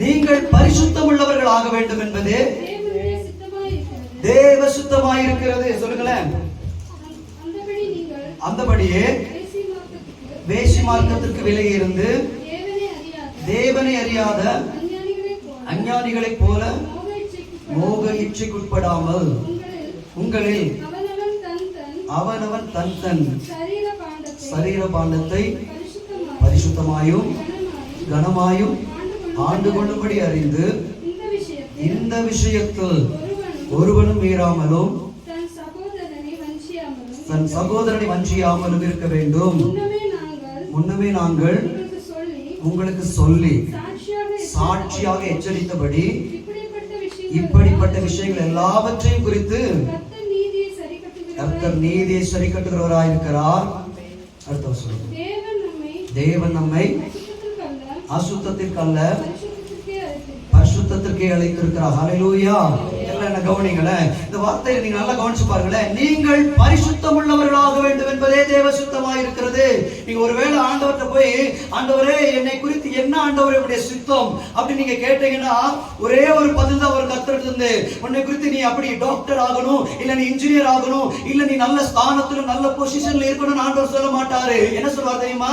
நீங்கள் பரிசுத்தம் உள்ளவர்கள் ஆக வேண்டும் என்பதே தேவ சுத்தமாயிருக்கிறது. சொல்லுங்களேன். அந்தபடியே வேசி மார்க்கத்திற்கு விலகி இருந்து தேவனை அறியாத அஞ்ஞானிகளைப் போல மோக இச்சைக்குட்படாமல் உங்களில் அவனவன் தன் தன் சரீர பாண்டத்தை பரிசுத்தமாயும் கனமாயும் ஆண்டு கொள்ளும்படி அறிந்து இந்த விஷயத்தில் ஒருவனும் மீறாமலும் தன் சகோதரனை வஞ்சியாமலும் இருக்க வேண்டும். முன்னமே நாங்கள் உங்களுக்கு சொல்லி சாட்சியாக எச்சரித்தபடி இப்படிப்பட்ட விஷயங்கள் எல்லாவற்றையும் குறித்து கர்த்தர் நீதியை சரி கட்டுகிறவராயிருக்கிறார். அடுத்த வசனம். தேவன் நம்மை அசுத்தத்திற்கு அல்ல பரிசுத்தத்திற்கே அழைத்திருக்கிறார். ஹல்லேலூயா. என்ன கவனிங்களேன், இந்த வார்த்தையை நீங்க நல்லா கவனிச்சு பாருங்களேன். நீங்கள் பரிசுத்தம் உள்ளவர்களாக வேண்டும் என்பதே தேவ சுத்தமாக இருக்கிறது. நீங்க ஒருவேளை ஆண்டவர்கிட்ட போய், ஆண்டவரே என்னை குறித்து என்ன ஆண்டவரே உடைய சுத்தம் அப்படி நீங்க கேட்டீங்கன்னா ஒரே ஒரு பதில் தான் ஒரு கர்த்தர் இருந்து, உன்னை குறித்து நீ அப்படி டாக்டர் ஆகணும், இல்ல நீ இன்ஜினியர் ஆகணும், இல்ல நீ நல்ல ஸ்தானத்துல நல்ல பொசிஷன்ல இருக்கணும்னு ஆண்டவர் சொல்ல மாட்டாரு. என்ன சொல்வார் தெரியுமா?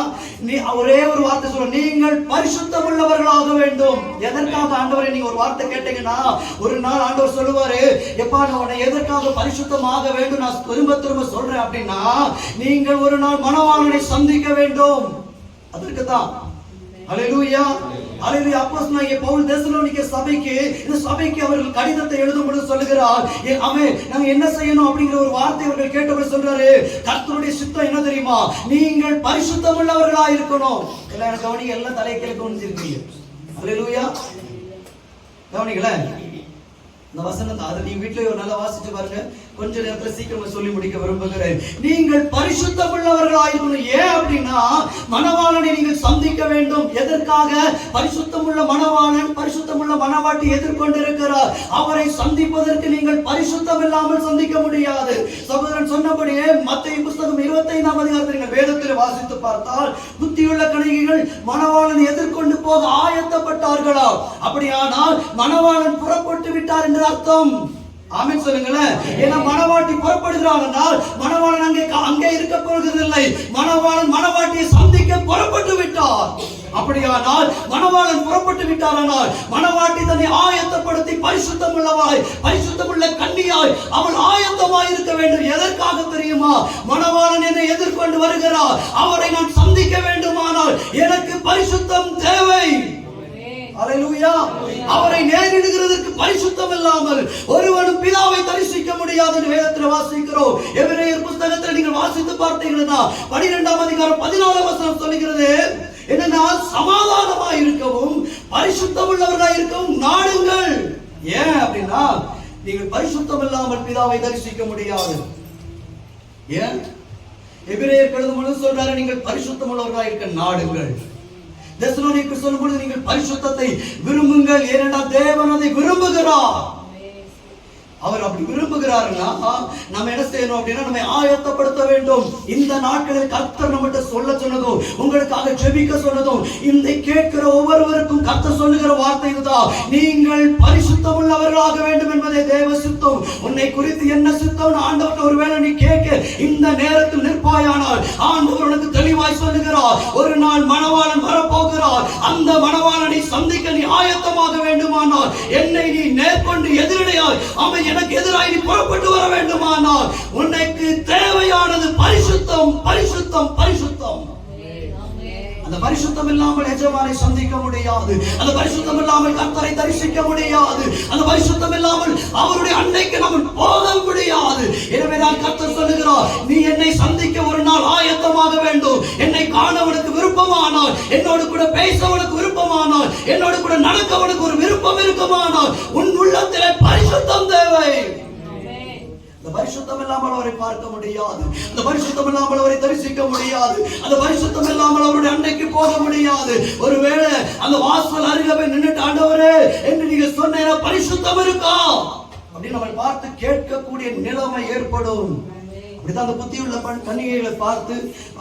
நீ ஒரே ஒரு வார்த்தை சொல்ல, நீங்கள் பரிசுத்தம் உள்ளவர்களாக வேண்டும். எதற்காக ஆண்டவரே நீங்க ஒரு வார்த்தை கேட்டீங்கன்னா ஒரு நாள் ஆண்டவர் சொல்லுவாரு, எப்பா நான் உன்னை எதற்காக பரிசுத்தமாக வேண்டும் நான் திரும்ப திரும்ப சொல்றேன் அப்படின்னா, நீங்கள் ஒரு நாள் மணவாளனை சந்திக்க வேண்டும். அதற்கு தான். ஹல்லேலூயா. ஹல்லேலூயா. அப்போஸ்தலனாகிய பவுல் தெசலோனிக்கே சபைக்கு, இந்த சபைக்கு அவர்கள் கடிதத்தை எழுதும் பொழுது சொல்லுகிறார், நாங்க என்ன செய்யணும் அப்படிங்கிற ஒரு வார்த்தை அவர்கள் கேட்டபோது சொல்றாரு, கர்த்தருடைய சித்தம் என்ன தெரியுமா? நீங்கள் பரிசுத்தம் உள்ளவர்களா இருக்கணும். எல்லாம் கவனிங்க, எல்லாம் தலைக்கீழ கவனிச்சிருக்கீங்க. ஹல்லேலூயா. கவனிங்களே இந்த வசனத்தை அதை நீங்க வீட்டுல நல்லா வாசிச்சு பாருங்க. கொஞ்ச நேரத்துல சீக்கிரமா சொல்லி முடிக்க விரும்புகிறேன். நீங்கள் பரிசுத்தம் உள்ளவர்களாயிருக்கணும். ஏன் அப்படின்னா மணவாளனை நீங்கள் சந்திக்க வேண்டும். எதற்காக? பரிசுத்தம் உள்ள மணவாளன் பரிசுத்தம் உள்ள மணவாட்டி எதிர்கொண்டிருக்கிறார். அவரை சந்திப்பதற்கு நீங்கள் பரிசுத்தம் இல்லாமல் சந்திக்க முடியாது. சகோதரன் சொன்னபடியே மத்தேயு புத்தகம் 25ஆம் அதிகாரத்தை நீங்கள் வேதத்தில் வாசித்து பார்த்தால், புத்தியுள்ள கன்னிகைகள் மணவாளனை எதிர்கொண்டு போக ஆயத்தப்பட்டார்களா? அப்படியானால் மணவாளன் புறப்பட்டு விட்டார் என்று அர்த்தம். ஆமென் சொல்லுங்களேன். ஏன்னா மணவாட்டி புறப்படுகிறார்கள், மணவாளன் அங்கே இருக்க போகிறதில்லை. மணவாளன் மணவாட்டியை சந்திக்க புறப்பட்டு விட்டார். அப்படியானால் மணவாளன் புறப்பட்டு விட்டாரானால் மணவாட்டி தன்னை ஆயத்தப்படுத்தி பரிசுத்தம் உள்ளவாய் பரிசுத்தம் உள்ள கன்னியாய் அவள் ஆயத்தமாய் இருக்க வேண்டும். எதற்காக தெரியுமா? மணவாளன் என்னை எதிர்கொண்டு வருகிறார், அவரை நான் சந்திக்க வேண்டுமானால் எனக்கு பரிசுத்தம் தேவை. ஹல்லேலூயா. அவரை நேரிடுகிறதற்கு பரிசுத்தம் இல்லாமல் ஒருவனும் பிதாவை தரிசிக்க முடியாது என்று வேதத்தில் வாசிக்கிறோம். எபிரேயர் புத்தகத்தில் நீங்கள் வாசித்து பார்த்தீங்கன்னா 12ஆம் அதிகாரம் 14ஆம் வசனம் சொல்லுகிறது, என்னன்னா சமாதானமாய் இருக்கவும் பரிசுத்தம் உள்ளவர்களாய் இருக்கவும் நாடுங்கள். ஏன் அப்படின்னா நீங்கள் பரிசுத்தம் இல்லாமல் பிதாவை தரிசிக்க முடியாது. ஏன்? எபிரேயர் எழுதும் பொழுது சொல்றாரு, நீங்கள் பரிசுத்தம் உள்ளவர்களாய் இருக்க நாடுங்கள். தெசலோனிக்கேயர் சொல்லும்போது நீங்கள் பரிசுத்தத்தை விரும்புங்கள், ஏனென்றால் தேவன் அதை விரும்புகிறார். அவர் அப்படி விரும்புகிறாருன்னா நம்ம என்ன செய்யணும் அப்படின்னா நம்ம ஆயத்தப்படுத்த வேண்டும். இந்த நாட்களில் கர்த்தர் நம்மகிட்ட சொல்ல சொன்னதும் உங்களுக்காக ஜெபிக்க சொன்னதும் இந்த கேட்கிற ஒவ்வொருவருக்கும் கர்த்தர் சொல்லுகிற வார்த்தை இதுதான், நீங்கள் பரிசுத்தம் உள்ளவர்களாக வேண்டும் என்பதே தேவ சித்தம். உன்னை குறித்து என்ன சித்தம் ஆண்டவர்கிட்ட ஒருவேளை நீ கேட்க இந்த நேரத்தில் நிற்பாயானால் ஆண்டவர் உனக்கு தெளிவாய் சொல்லுகிறார், ஒரு நாள் மணவாளன் வரப்போகிறார். அந்த மணவாளனை சந்திக்க நீ ஆயத்தமாக வேண்டுமானால் என்னை நீ நேர்கொண்டு எதிரடையாய் அவன் எனக்கு எதிராய் நீ புறப்பட்டு வர வேண்டுமானால் உனக்கு தேவையானது பரிசுத்தம் பரிசுத்தம் பரிசுத்தம். அந்த பரிசுத்தம் இல்லாமல் எஜமானை சந்திக்க முடியாது. அந்த பரிசுத்தம் இல்லாமல் கர்த்தரை தரிசிக்க முடியாது. அந்த பரிசுத்தம் இல்லாமல் அவருடைய அன்னைக்கு நாம் போக முடியாது. எனவேதான் கர்த்தர் சொல்லுகிறார், நீ என்னை சந்திக்க ஒரு நாள் ஆயத்தமாக வேண்டும். என்னை காண உனக்கு விருப்பமானால், என்னோடு கூட பேச உனக்கு விருப்பமானால், என்னோடு கூட நடக்க உனக்கு ஒரு விருப்பம் இருக்குமானால் உன் உள்ளத்திலே பரிசுத்தம் தேவை. அந்த பரிசுத்தம் இல்லாமல் அவரை பார்க்க முடியாது. அந்த பரிசுத்தம் இல்லாமல் அவரை தரிசிக்க முடியாது. அந்த பரிசுத்தம் இல்லாமல் அவருடைய அன்னைக்கு போக முடியாது. ஒருவேளை அந்த வாசல் அருகே போய் நின்னுட்டு ஆண்டவரே என்று நீங்க சொன்ன பரிசுத்தம் இருக்கா அப்படின்னு நம்ம பார்த்து கேட்கக்கூடிய நிலைமை ஏற்படும். அந்த புத்தியுள்ள கன்னிகைகளை பார்த்து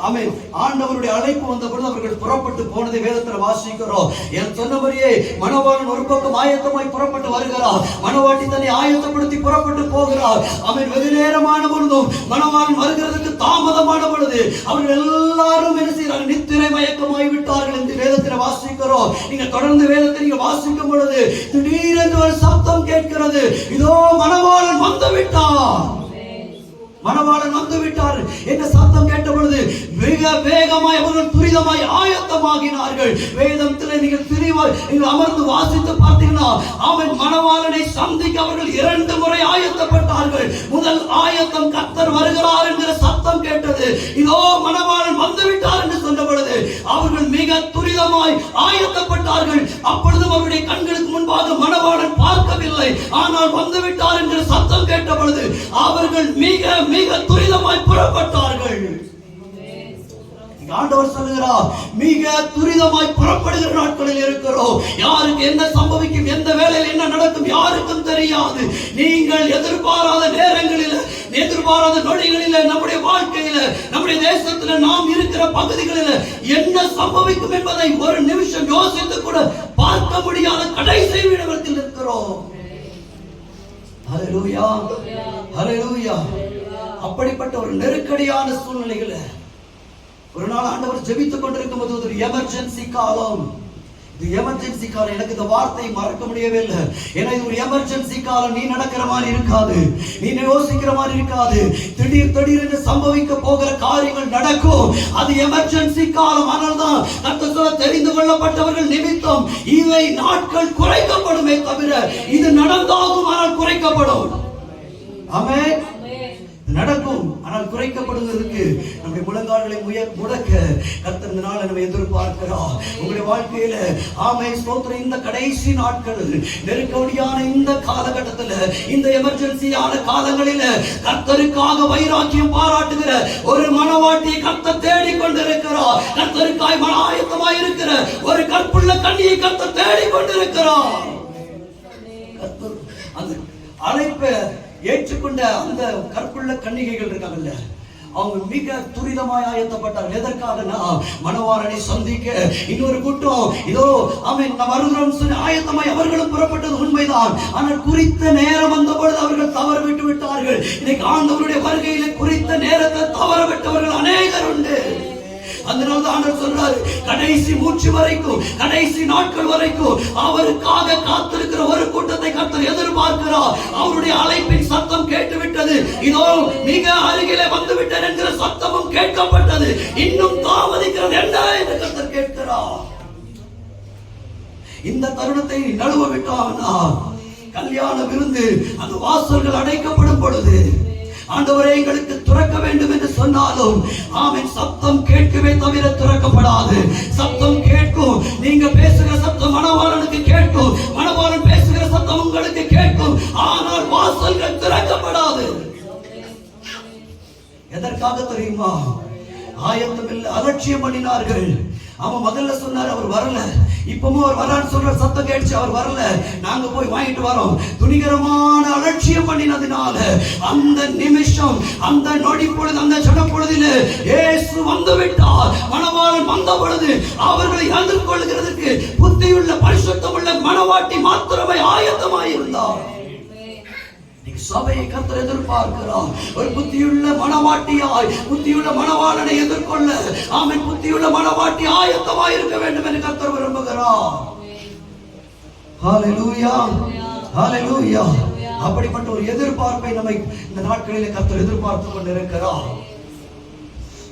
ஆமென் ஆண்டவருடைய அழைப்பு வந்த பொழுது அவர்கள் புறப்பட்டு போனதை வேதத்தில் வாசிக்கிறோம். என் சொன்னபடியே மணவாளன் ஒரு பக்கம் ஆயத்தமாய் புறப்பட்டு வருகிறார், மணவாட்டி தன்னை ஆயத்தப்படுத்தி புறப்பட்டு போகிறார். ஆமென் வெகு நேரமான பொழுதும் மணவாளன் வருகிறதுக்கு தாமதமான பொழுது அவர்கள் எல்லாரும் என்ன செய்கிறார்கள்? நித்திரை மயக்கமாய் விட்டார்கள் என்று வேதத்தில் வாசிக்கிறோம். நீங்க தொடர்ந்து வேதத்தை நீங்க வாசிக்கும் பொழுது திடீரென்று ஒரு சத்தம் கேட்கிறது, இதோ மணவாளன் வந்து விட்டார், மணவாளன் வந்து விட்டார் என்ற சத்தம் கேட்ட பொழுது மிக வேகமாய் அவர்கள் துரிதமாய் ஆயத்தமாகினார்கள். வேதத்தில் நீங்கள் அமர்ந்து வாசித்து பார்த்தீங்கன்னா அவன் மணவாளனை சந்திக்க அவர்கள் 2 முறை ஆயத்தப்பட்டார்கள். முதல் ஆயத்தம் கர்த்தர் வருகிறார் என்கிற சத்தம் கேட்டது, இதோ மணவாளன் வந்து விட்டார் என்று சொன்ன பொழுது அவர்கள் மிக துரிதமாய் ஆயத்தப்பட்டார்கள். அப்பொழுதும் அவருடைய கண்களுக்கு முன்பாக மணவாளன் பார்க்கவில்லை, ஆனால் வந்து விட்டார் என்கிற சத்தம் கேட்ட பொழுது அவர்கள் மிக மிக துரிதமாய் புறப்பட்டார்கள். ஆண்டவர் சொல்லுகிறார், மிக துரிதமாய் புறப்படுகிற நாட்களில் இருக்கிறோம். யாருக்கு என்ன சம்பவிக்கும், எந்த வேளையில் என்ன நடக்கும் யாருக்கும் தெரியாது. நீங்கள் எதிர்பாராத நேரங்களில், எதிர்பாராத நொடிகளில், நம்முடைய வாழ்க்கையில, நம்முடைய தேசத்தில், நாம் இருக்கிற பகுதிகளில் என்ன சம்பவிக்கும் என்பதை ஒரு நிமிஷம் யோசித்து கூட பார்க்க முடியாத கடைசி இடத்தில் இருக்கிறோம். ஹல்லேலூயா, ஹல்லேலூயா. அப்படிப்பட்ட ஒரு நெருக்கடியான சூழ்நிலைகளை ஒரு நாள் ஆண்டவர் ஜெபித்துக் கொண்டிருக்கும் போது ஒரு எமர்ஜென்சி காலம், இது எமர்ஜென்சி காலம். எனக்கு இந்த வார்த்தையை மறக்க முடியவே இல்லை. ஏன்னா இது ஒரு எமர்ஜென்சி காலம். நீ நடக்கிற மாதிரி இருக்காது, நீ யோசிக்கிற மாதிரி இருக்காது. திடீரென்று சம்பவிக்க போகிற காரியங்கள் நடக்கும். அது எமர்ஜென்சி காலம். ஆனால்தான் கர்த்தர் சொல்ல, தெரிந்து கொள்ளப்பட்டவர்கள் நிமித்தம் இவை நாட்கள் குறைக்கப்படுமே தவிர இது நடந்தாகும், ஆனால் குறைக்கப்படும். ஆமென். நடக்கும், ஆனால் குறைக்கப்படுவதற்கு நம்முடைய முழங்கால்களை முடக்க கர்த்தர் இந்த நாளை நம்ம எதிர்பார்க்கிறோம். உங்களுடைய வாழ்க்கையில ஆமென் ஸ்தோத்திரம். இந்த கடைசி நாட்கள், நெருக்கடியான இந்த காலகட்டத்தில், இந்த எமர்ஜென்சியான காலங்களில் கர்த்தருக்காக வைராக்கியம் பாராட்டுகிற ஒரு மணவாட்டியை கர்த்தர் தேடிக்கொண்டிருக்கிறார். கர்த்தருக்காய் ஆயத்தமாய் இருக்கிற ஒரு கற்புள்ள கன்னியை கர்த்தர் தேடிக்கொண்டிருக்கிறார். கர்த்தர் அந்த அழைப்பை ஏற்றுக்கொண்ட அந்த கற்புள்ள கன்னிகைகள் இருக்காங்கல்ல, அவங்க மிக துரிதமாய் ஆயத்தப்பட்டார்கள். எதற்காகனா மணவாளனை சந்திக்க. இன்னொரு கூட்டம் இதோ ஆமென் வருகிறோம் சொல்லி ஆயத்தமாய் அவர்களும் புறப்பட்டது உண்மைதான். ஆனால் குறித்த நேரம் வந்த பொழுது அவர்கள் தவற விட்டு விட்டார்கள். இன்னைக்கு ஆண்டவருடைய வருகையில குறித்த நேரத்தை தவற விட்டவர்கள் அநேகர் உண்டு. அதனால ஆண்டவர் சொல்றாரு, கடைசி மூச்சு வரைக்கும், கடைசி நாட்கள் வரைக்கும் அவருக்காக காத்திருக்கிற ஒரு கூட்டத்தை கர்த்தர் எதிர்பார்க்கிறார். அவருடைய அழைப்பின் சத்தம் கேட்டுவிட்டது, இதோ மிக அருகிலே வந்து விட்டேன் என்கிற சத்தமும் கேட்கப்பட்டது. இன்னும் தாமதிக்கிறது என்ன என்று கர்த்தர் கேட்கிறார். இந்த தருணத்தை நழுவ விட்டானா கல்யாண விருந்து அந்த வாசல்கள் அடைக்கப்படும் பொழுது ஆண்டவரே எங்களுக்கு துறக்க வேண்டும் என்று சொன்னாலும் ஆமென் சத்தம் கேட்கவே தவிர துறக்கப்படாது. சத்தம் கேட்கும், நீங்க பேசுகிற சத்தம் மணவாளனுக்கு கேட்கும், மணவாளன் பேசுகிற சத்தம் உங்களுக்கு கேட்கும், ஆனால் வாசல்கள் திறக்கப்படாது. எதற்காக தெரியுமா? ஆயத்தம் இல்லை, அலட்சியம் பண்ணினார்கள். அவன் முதல்ல சொன்னார் அவர் வரல, இப்பவும் அவர் வரான்னு சொல்ற சத்தம் கேட்டுச்சு, அவர் வரல, நாங்க போய் வாங்கிட்டு வரோம். துணிகரமான அலட்சியம் பண்ணினதுனால அந்த நிமிஷம், அந்த நொடி பொழுது, அந்த ஜட பொழுதில் இயேசு வந்து விட்டார். மணவாளன் வந்த பொழுது அவர்களை எதிர்கொள்கிறதுக்கு புத்தியுள்ள பரிசுத்தமுள்ள மணவாட்டி மாத்திரமே ஆயத்தமாய் இருந்தார். சபையை கர்த்தர் எதிர்பார்க்கிறார். ஒரு புத்தியுள்ள மணவாட்டியாய், புத்தியுள்ள மணவாளனை எதிர்கொள்ள ஆமென் புத்தியுள்ள மணவாட்டி ஆயத்தமாய் இருக்க வேண்டும் என்று கர்த்தர் விரும்புகிறார். ஹல்லேலூயா, ஹல்லேலூயா. அப்படிப்பட்ட ஒரு எதிர்பார்ப்பை நம்மை இந்த நாட்களில் கர்த்தர் எதிர்பார்த்து கொண்டிருக்கிறார்.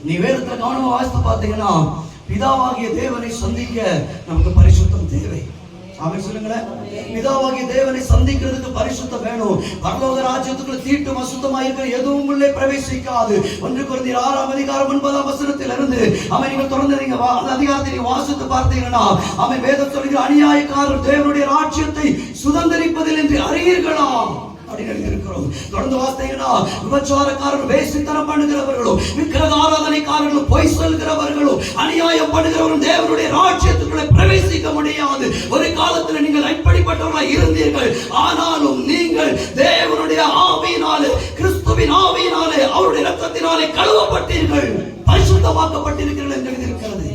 நீ வேதத்துல கவனமா வாசித்து பார்த்தீங்கன்னா பிதாவாகிய தேவனை சந்திக்க நமக்கு பரிசுத்தம் தேவை. ஆமென் சொல்லுங்களேன். பிதாவாகிய தேவனை சந்திக்கிறதுக்கு பரிசுத்தம் வேணும். பரலோக ராஜ்யத்துக்குள்ள தீட்டும் அசுத்தமா இருக்கிற எதுவும் உள்ளே பிரவேசிக்காது. 1 கொரிந்தியர் 6ஆம் அதிகாரம் 9ஆம் வசனத்திலிருந்து ஆமென் நீங்கள் தொடர்ந்து நீங்க அந்த அதிகாரத்தை நீங்க வாசித்து பார்த்தீங்கன்னா ஆமென் வேதம் சொல்லுகிற அநியாயக்காரர் தேவனுடைய ராஜ்யத்தை சுதந்தரிப்பதில் என்று அறியீர்களா அப்படின்னு இருக்கிறோம். தொடர்ந்து வாசித்தீங்கன்னா விபச்சாரக்காரர்கள், வேசித்தனம் பண்ணுகிறவர்களும், விக்கிரக ஆராதனைக்காரர்களும், பொய் சொல்கிறவர்களும், அநியாயம் பண்ணுகிறவர்களும் தேவனுடைய ராஜ்யத்துக்குள்ளே பிரவேசிக்க முடியாது. ஒரு காலத்தில் நீங்கள் அப்படிப்பட்டவர்களாக இருந்தீர்கள். ஆனாலும் நீங்கள் தேவனுடைய ஆவியினாலே கிறிஸ்து கிறிஸ்துவின் ஆவியினாலே அவருடைய இரத்தத்தினாலே கழுவப்பட்டீர்கள், பரிசுத்தமாக்கப்பட்டிருக்கிறீர்கள் என்று எழுதியிருக்கிறது.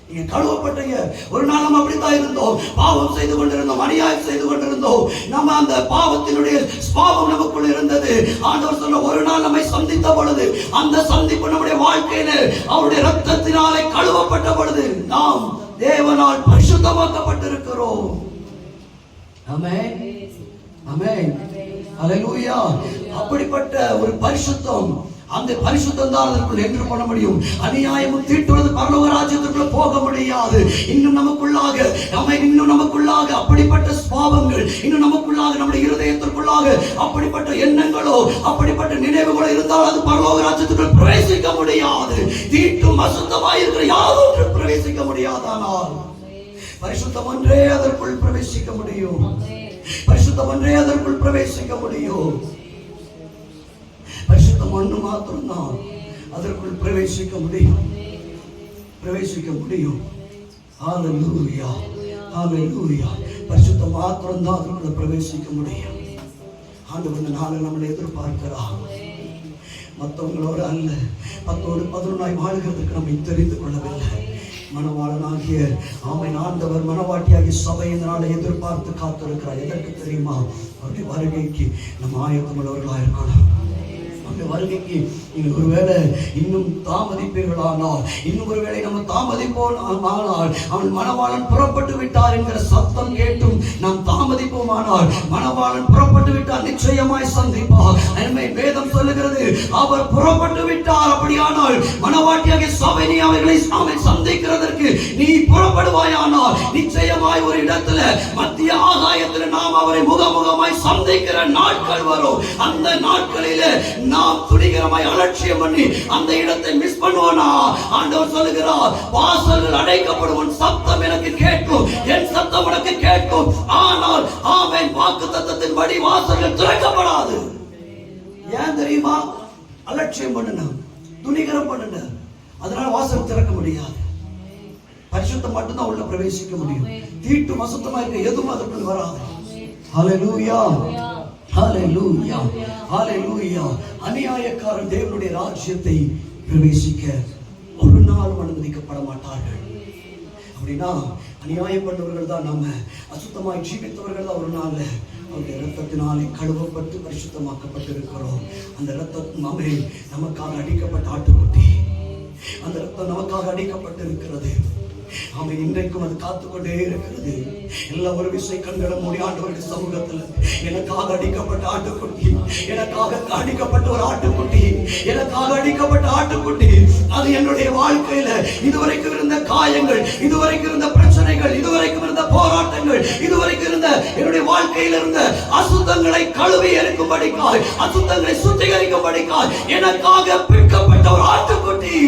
நீங்க கழுவப்பட்டீங்க. ஒரு நாள் நம்ம அப்படித்தான் இருந்தோம், பாவம் செய்து கொண்டிருந்தோம், அநியாயம் செய்து கொண்டிருந்தோம். நம்ம அந்த பாவத்தினுடைய பாவம் நமக்குள் இருந்தது. ஆண்டவர் சொல்ல, ஒரு நாள் நம்மை சந்தித்த பொழுது, அந்த சந்திப்பு நம்முடைய வாழ்க்கையில அவருடைய இரத்தத்தினாலே கழுவப்பட்ட பொழுது நாம் தேவனால் பரிசுத்தமாக்கப்பட்டிருக்கிறோம். ஆமென், ஆமென், அல்லேலூயா. அப்படிப்பட்ட ஒரு பரிசுத்தம், அந்த பரிசுத்தம் தான் அதற்குள் என்று பண்ண முடியும். அநியாயமும் தீட்டுவது பரலோக ராஜ்யத்திற்குள்ள போக முடியாது. இன்னும் நமக்குள்ளாக அப்படிப்பட்ட பாவங்கள், இன்னும் நமக்குள்ளாக நம்முடைய இருதயத்திற்குள்ளாக அப்படிப்பட்ட எண்ணங்களோ அப்படிப்பட்ட நினைவுகளோ இருந்தால் அது பரலோக ராஜ்யத்திற்குள் பிரவேசிக்க முடியாது. தீட்டும் அசுத்தமாய் இருக்கிற யாரும் பிரவேசிக்க முடியாதானால் பரிசுத்தம் ஒன்றே அதற்குள் பிரவேசிக்க முடியும். பரிசுத்தம் ஒன்றே அதற்குள் பிரவேசிக்க முடியும். பரிசுத்தம் ஒன்று மாத்திரம்தான் அதற்குள் பிரவேசிக்க முடியும். ஹல்லேலூயா, ஹல்லேலூயா. பரிசுத்தம் மாத்திரம்தான் அதற்குள்ள பிரவேசிக்க முடியும். ஆண்டவர் இந்த நாளில் நம்மளை எதிர்பார்க்கிறார், மற்றவங்களோட அல்ல. 10-11 வாழ்கிறதுக்கு நம்மை தெரிந்து கொள்ளவில்லை. மணவாளனாகிய ஆமென் ஆண்டவர் மணவாட்டியாகிய சபை இந்த நாளை எதிர்பார்த்து காத்திருக்கிறார். எதற்கு தெரியுமா? அவருடைய வருகைக்கு நம்ம ஆயத்தமுள்ளவர்களாக இருக்கணும். வருகைக்கு நீங்கள் ஒருவேளை இன்னும் தாமதிப்பீர்களானால், இன்னும் ஒருவேளை நம்ம தாமதிப்போம் ஆனால், அவன் மணவாளன் புறப்பட்டு விட்டார் என்கிற சத்தம் கேட்டும் நாம் தாமதிப்போமானால், மணவாளன் புறப்பட்டு விட்டார், நிச்சயமாய் சந்திப்பார். வேதம் சொல்லுகிறது, அவர் புறப்பட்டு விட்டார். அப்படியானால் மணவாட்டியாக சபை நீ அவர்களை சந்திக்கிறதற்கு நீ புறப்படுவாயானால், நிச்சயமாய் ஒரு இடத்துல மத்திய ஆகாயத்தில் நாம் அவரை முகமுகமாய் சந்திக்கிற நாட்கள் வரும். அந்த நாட்களிலே நாம் துணிகரமாய் அலட்சியம் பண்ணி அந்த இடத்தை மிஸ் பண்ணுவோனா? ஆண்டவர் சொல்லுகிறார், வாசல்கள் அடைக்கப்படும், உன் சத்தம் எனக்கு கேட்கும், என் சத்தம் உனக்கு கேட்கும். ஆனால் ஆமென் வாக்குத்தத்தத்தின்படி வாசல்கள் திறக்கப்படாது. ஏன் தெரியுமா? அலட்சியம் பண்ணுன, துணிகரம் பண்ணுன, அதனால வாசல் திறக்க முடியாது. பரிசுத்தம் மட்டும்தான் உள்ள பிரவேசிக்க முடியும். தீட்டு அசுத்தமா இருக்க எதுவும் அதற்குள் வராது. ஹல்லேலூயா, ஹல்லேலூயா, ஹல்லேலூயா. அநியாயக்காரன் தேவனுடைய ராஜ்யத்தை பிரவேசிக்க ஒரு நாள் அனுமதிக்கப்பட மாட்டார்கள். அப்படின்னா அநியாயம் பண்ணவர்கள் தான் நம்ம, அசுத்தமாய் ஜீவித்தவர்கள் தான் ஒரு நாள் அவருடைய இரத்தத்தினாலே கழுவப்பட்டு பரிசுத்தமாக்கப்பட்டிருக்கிறோம். அந்த இரத்தம் நமக்காக அடிக்கப்பட்ட ஆட்டுக்குட்டி, அந்த இரத்தம் நமக்காக அடிக்கப்பட்டிருக்கிறது. அவன் இன்றைக்கும் அது காத்துக்கொண்டே இருக்கிறது. எல்லா ஒரு விசை கண்களை மூடி ஆண்டவருடைய சமூகத்தில், எனக்காக அடிக்கப்பட்ட ஆட்டுக்குட்டி, எனக்காக அடிக்கப்பட்ட ஒரு ஆட்டுக்குட்டி, எனக்காக அடிக்கப்பட்ட ஆட்டுக்குட்டி, அது என்னுடைய வாழ்க்கையில இதுவரைக்கும் இருந்த காயங்கள், இதுவரைக்கும் இருந்த பிரச்சனைகள், இதுவரைக்கும் இருந்த போராட்டங்கள், இதுவரைக்கும் இருந்த என்னுடைய வாழ்க்கையில் இருந்த அசுத்தங்களை கழுவி எடுக்கும்படிக்காய், அசுத்தங்களை சுத்திகரிக்கும்படிக்காய் எனக்காக பிற்கப்பட்ட ஒரு ஆட்டுக்குட்டி.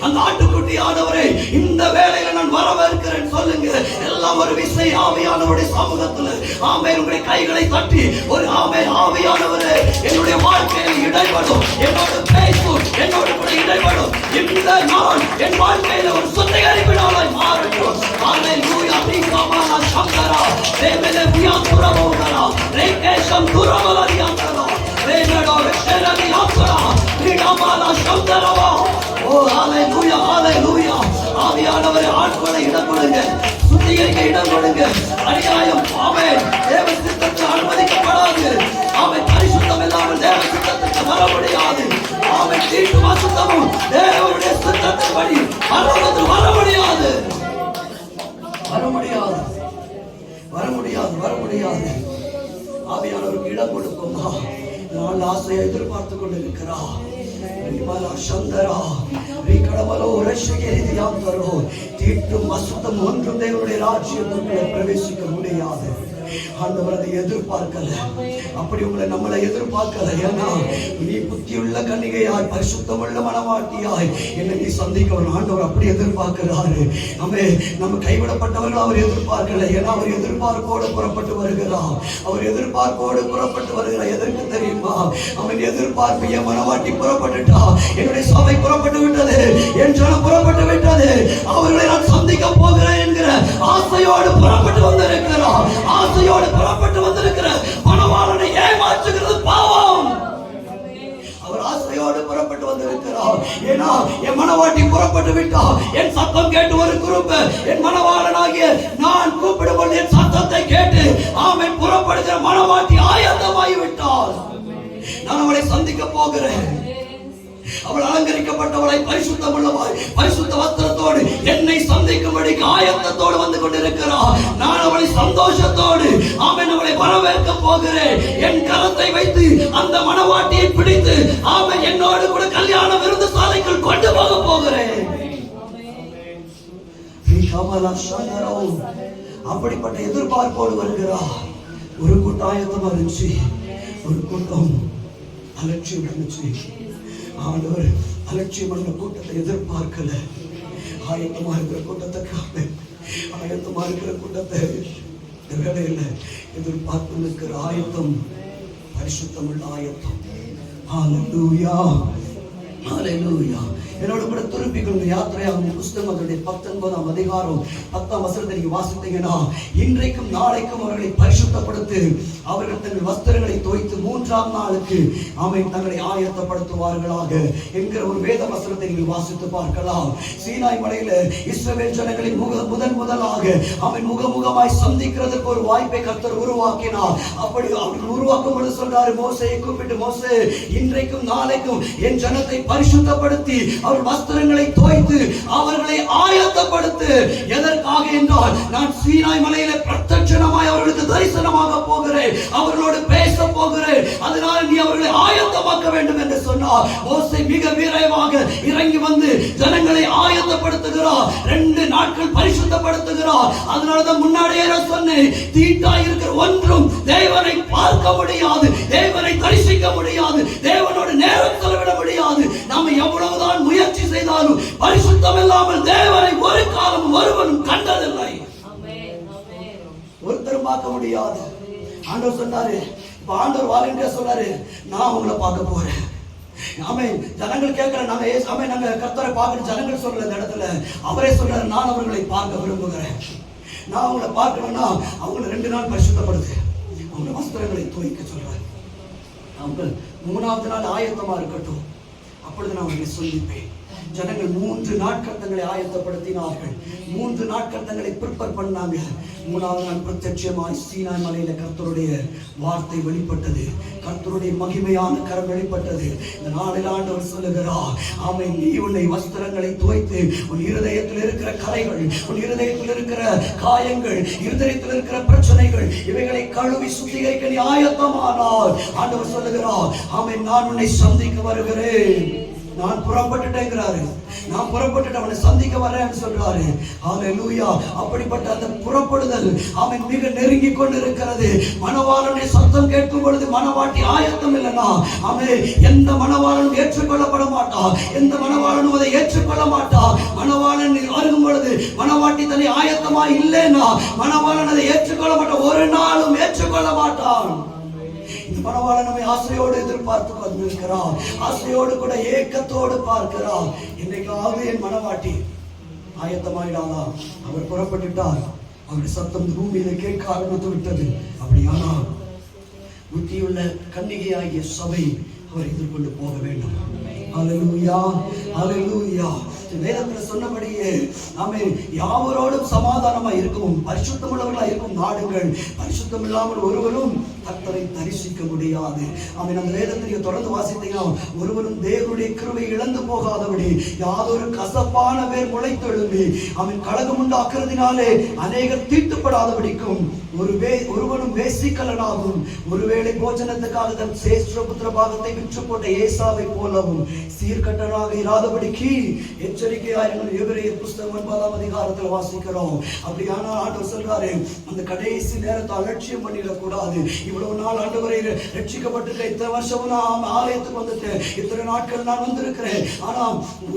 அந்த ஆட்டுக்குட்டி ஆண்டவரே, இந்த வேளையில நான் வரவேற்கிறேன் சொல்லுங்க. எல்லாம் ஒரு விசை ஆவியானவருடைய சமூகத்தில் ஆமென் உங்களுடைய கைகளை தட்டி ஒரு ஆமென் ஆவியானவரே என்னுடைய வாழ்க்கையில் இடைபடும், என்னோடு பேசும், என்னோடு கூட இடைபடும். இந்த நாள் என் வாழ்க்கையில ஒரு சுத்திகரிப்பு நாளாய் மாறட்டும். ஹல்லேலூயா. நீகாமானா சங்கரா தேவனே வியாந்துரவோகரா ரேகேஷம் துரவலரியாந்தரா ரேனடோ ஷெரலியாந்தரா நீகாமானா சங்கரவா. ஓ ஹல்லேலூயா, ஹல்லேலூயா. ஆவியானவரே ஆட்களை இடம் கொடுங்க, சுத்திகரிக்க இடம் கொடுங்க. அநியாயம் ஆமென் தேவ சித்தத்தில் அனுமதிக்கப்படாது. ஆமென் பரிசுத்தம் இல்லாமல் தேவ சித்தத்துக்கு வர முடியாது. ஆமென் தீட்டும் அசுத்தமும் தேவனுடைய சித்தத்தின்படி பரலோகத்தில் வர முடியாது, வர முடியாது, வர முடியாது, வர முடியாது. ஆவியானவருக்கு இடம் கொடுப்போமா? நான் ஆசையை எதிர்பார்த்து கொண்டிருக்கிறா. தீட்டும் அசுத்தம் ஒன்றும் தேவனுடைய ராஜ்யத்திற்குள்ளே பிரவேசிக்க முடியாது. ஆண்டவர் அதை எதிர்பார்க்கல. அப்படி உங்களை நம்மளை எதிர்பார்க்கல. ஏன்னா நீ புத்தியுள்ள கன்னிகையாய் பரிசுத்தமுள்ள மணவாட்டியாய் என்னை நீ சந்திக்க ஒரு ஆண்டவர் அப்படி எதிர்பார்க்கிறாரு. நம்ம கைவிடப்பட்டவர்கள் அவர் எதிர்பார்க்கல. ஏன்னா அவர் எதிர்பார்ப்போடு புறப்பட்டு வருகிறார். அவர் எதிர்பார்ப்போடு புறப்பட்டு வருகிறார். எதற்கு தெரியுமா? அவன் எதிர்பார்ப்பு, என் மணவாட்டி புறப்பட்டுட்டா, என்னுடைய சபை புறப்பட்டு விட்டது, என் ஜனம் புறப்பட்டு விட்டது, அவர்களை நான் சந்திக்க போகிறேன் என்கிற ஆசையோடு புறப்பட்டு வந்திருக்கிறார். ஆசையோடு புறப்பட்டு வந்திருக்கிற மணவாளனை ஏமாற்றுகிறது பாவம். புறப்பட்டு விட்டார். என் சத்தம் கேட்டு ஒரு குரூப் என் மணவாளனாகிய நான் கூப்பிடும்போது என் சத்தத்தை கேட்டு ஆமென் புறப்படுகிற மணவாட்டி ஆயத்தமாகி விட்டாள். நான் அவளை சந்திக்க போகிறேன். அவள் அலங்கரிக்கப்பட்டவளை பரிசுத்தம் உள்ளவாய் பரிசுத்த வஸ்திரத்தோடு என்னை சந்திக்கும்படி ஆயத்தத்தோடு வந்து கொண்டிருக்கிறார். நான் அவளை சந்தோஷத்தோடு ஆமென் அவளை வரவேற்க போகிறேன். என் கரத்தை வைத்து அந்த மணவாட்டியை பிடித்து ஆமென் என்னோடு கூட கல்யாண விருந்து சாலைக்குள் கொண்டு போக போகிறேன். அப்படிப்பட்ட எதிர்பார்ப்போடு வருகிறார். ஒரு கூட்டம் ஆயத்தமா இருந்துச்சு, ஒரு கூட்டம் அலட்சியம் இருந்துச்சு. ஆண்டவர் அலட்சியம் பண்ண கூட்டத்தை எதிர்பார்க்கல. ஆயத்தமா இருக்கிற கூட்டத்தை ஆயத்தமா இருக்கிற கூட்டத்தை இந்த வேலையில எதிர்பார்த்து இருக்கிற ஆயத்தம் பரிசுத்தம் உள்ள ஆயத்தம். ஹல்லேலூயா, ஹல்லேலூயா. என்னோட கூட திருப்பிக்கொண்டு யாத்திரையாகும் புஸ்தகம் அதனுடைய 19ஆம் அதிகாரம் 10ஆம் வசனத்தை நீங்க வாசித்தீங்கன்னா, இன்றைக்கும் நாளைக்கும் அவர்களை பரிசுத்தப்படுத்து, அவர்கள் தங்கள் வஸ்திரங்களை தோய்த்து 3ஆம் நாளுக்கு ஆமென் தங்களை ஆயத்தப்படுத்துவார்களாக என்கிற ஒரு வேத வசனத்தை நீங்கள் வாசித்து பார்க்கலாம். சீனாய் மலையில இஸ்ரவேல் ஜனங்களை முதலாக அவன் முகமுகமாய் சந்திக்கிறதுக்கு ஒரு வாய்ப்பை கர்த்தர் உருவாக்கினார். அப்படி அவர்கள் உருவாக்கும் பொழுது சொல்றாரு, மோசேயை கூப்பிட்டு, மோசே இன்றைக்கும் நாளைக்கும் என் ஜனத்தை பரிசுத்தப்படுத்தி அவர் வஸ்திரங்களை தோய்த்து அவர்களை ஆயத்தப்படுத்து. எதற்காக என்றால், நான் சீனாய் மலையில பிரத்யட்சமாய் அவர்களுக்கு தரிசனமாக போகிறேன், அவர்களோடு பேச போகிறேன், அதனால நீ அவர்களை ஆயத்தமாக்க வேண்டும் என்று சொன்னார். மோசே மிக விரைவாக இறங்கி வந்து ஜனங்களை ஆயத்தப்படுத்துகிறார். 2 நாட்கள் பரிசுத்தப்படுத்துகிறார். அதனாலதான் முன்னாடியே சொன்னேன், தீட்டாய் இருக்கிற ஒன்றும் தேவனை பார்க்க முடியாது, தேவனை தரிசிக்க முடியாது, தேவனோடு நேரம் செலவிட முடியாது. நாம எவ்வளவுதான் முயற்சி செய்தாலும் பரிசுத்தம் இல்லாமல் தேவனை ஒரு காலம் ஒருவனும் கண்டதில்லை, ஒருத்தரும் பார்க்க முடியாது. ஆண்டவர் சொன்னாரு, இப்ப ஆண்டவர் வாலண்டியரா சொன்னாரு, நான் உங்களை பார்க்க போறேன். ஆமென். ஜனங்கள் கேட்கற நாங்க கர்த்தரை பார்க்கணும் ஜனங்கள் சொல்ற இந்த இடத்துல அவரே சொல்றாரு, நான் அவர்களை பார்க்க விரும்புகிறேன். நான் அவங்களை பார்க்கணும்னா அவங்களை 2 நாள் பரிசுத்தப்படுத்து, அவங்க வஸ்திரங்களை தோய்க்க சொல்றாரு. அவங்க 3ஆவது நாள் ஆயத்தமா இருக்கட்டும், அப்பொழுது நான் அவர்களை சொல்லிப்பேன். ஜனங்கள் 3 நாட்கள் தங்களை ஆயத்தப்படுத்தினார்கள். 3 நாட்கள் தங்களை ப்ரிப்பேர் பண்ணாங்க. 3ஆவது நாள் பிரத்யட்சமாய் சீனாய் மலையில கர்த்தருடைய வார்த்தை வெளிப்பட்டது, கர்த்தருடைய மகிமையான கரம் வெளிப்பட்டது. இந்த நாளில் ஆண்டவர் சொல்லுகிறார், ஆமென், நீ உன்னை வஸ்திரங்களை தோய்த்து உன் இருதயத்தில் இருக்கிற கரைகள், உன் இருதயத்தில் இருக்கிற காயங்கள், இருதயத்தில் இருக்கிற பிரச்சனைகள் இவைகளை கழுவி சுத்திகரிக்க நீ ஆயத்தமானால் ஆண்டவர் சொல்லுகிறார், ஆமென், நான் உன்னை சந்திக்க வருகிறேன். நான் புறப்பட்டுட்டேங்கிறாரு, நான் புறப்பட்டுட்டு அவனை சந்திக்க வரேன்னு சொல்றாரு. ஹல்லேலூயா. அப்படிப்பட்ட அந்த புறப்படுதல் அவன் மிக நெருங்கி கொண்டு இருக்கிறது. மணவாளனுடைய சத்தம் கேட்கும் பொழுது மணவாட்டி ஆயத்தம் இல்லைன்னா அவன் எந்த மணவாளனும் ஏற்றுக்கொள்ளப்பட மாட்டான், எந்த மணவாளனும் அதை ஏற்றுக்கொள்ள மாட்டான். மணவாளன் அருகும் பொழுது மணவாட்டி தன்னை ஆயத்தமா இல்லைன்னா மணவாளன் அதை ஏற்றுக்கொள்ள மாட்டான், ஒரு நாளும் ஏற்றுக்கொள்ள மாட்டான். இந்த மணவாளன் நம்மை ஆசையோடு எதிர்பார்த்து கொண்டிருக்கிறார், ஆசையோடு கூட ஏக்கத்தோடு பார்க்கிறார். இன்னைக்காவது என் மணவாட்டி ஆயத்தமாயிடாதா? அவர் புறப்பட்டுட்டார், அவருடைய சத்தம் பூமியில கேட்க ஆரம்பித்து விட்டது. அப்படியானால் புத்தியுள்ள கன்னிகையாகிய சபை அவரை எதிர்கொண்டு போக வேண்டும். ஹல்லேலூயா, ஹல்லேலூயா. வேதத்துல சொன்னபடியே ஆமென், யாவரோடும் சமாதானமா இருக்கும், பரிசுத்தம் உள்ளவர்களா இருக்கும் நாடுகள், பரிசுத்தம் இல்லாமல் ஒருவரும் கர்த்தரை தரிசிக்க முடியாது. ஆமென். அந்த வேதத்தை தொடர்ந்து வாசித்தீங்கன்னா, ஒருவரும் தேவனுடைய கிருபை இழந்து போகாதபடி யாதொரு கசப்பான வேர் முளைத்தெழும்பி அவன் கலகம் உண்டாக்குறதினாலே அநேகர் தீட்டுப்படாதபடிக்கும் ஒருவனும் வேசிக்கலனாகும், ஒருவேளை போஜனத்துக்காக தன் சேஷ்டபுத்திர பாகத்தை விற்று போட்ட ஏசாவை போலவும் சீர்கட்டனாக இராதபடிக்கு எச்சரிக்கையாயிருங்கள். எபிரேயர் புஸ்தகம் 9ஆம் அதிகாரத்தில் வாசிக்கிறோம். அப்படியானா ஆண்டவர் சொல்றாரு, அந்த கடைசி நேரத்தை அலட்சியம் பண்ணிடக்கூடாது. இவ்வளவு நாள் ஆண்டவரை ரட்சிக்கப்பட்டிருக்க, இத்தனை வருஷம் நான் ஆலயத்துக்கு வந்துட்டேன், இத்தனை நாட்கள் நான் வந்திருக்கிறேன், ஆனா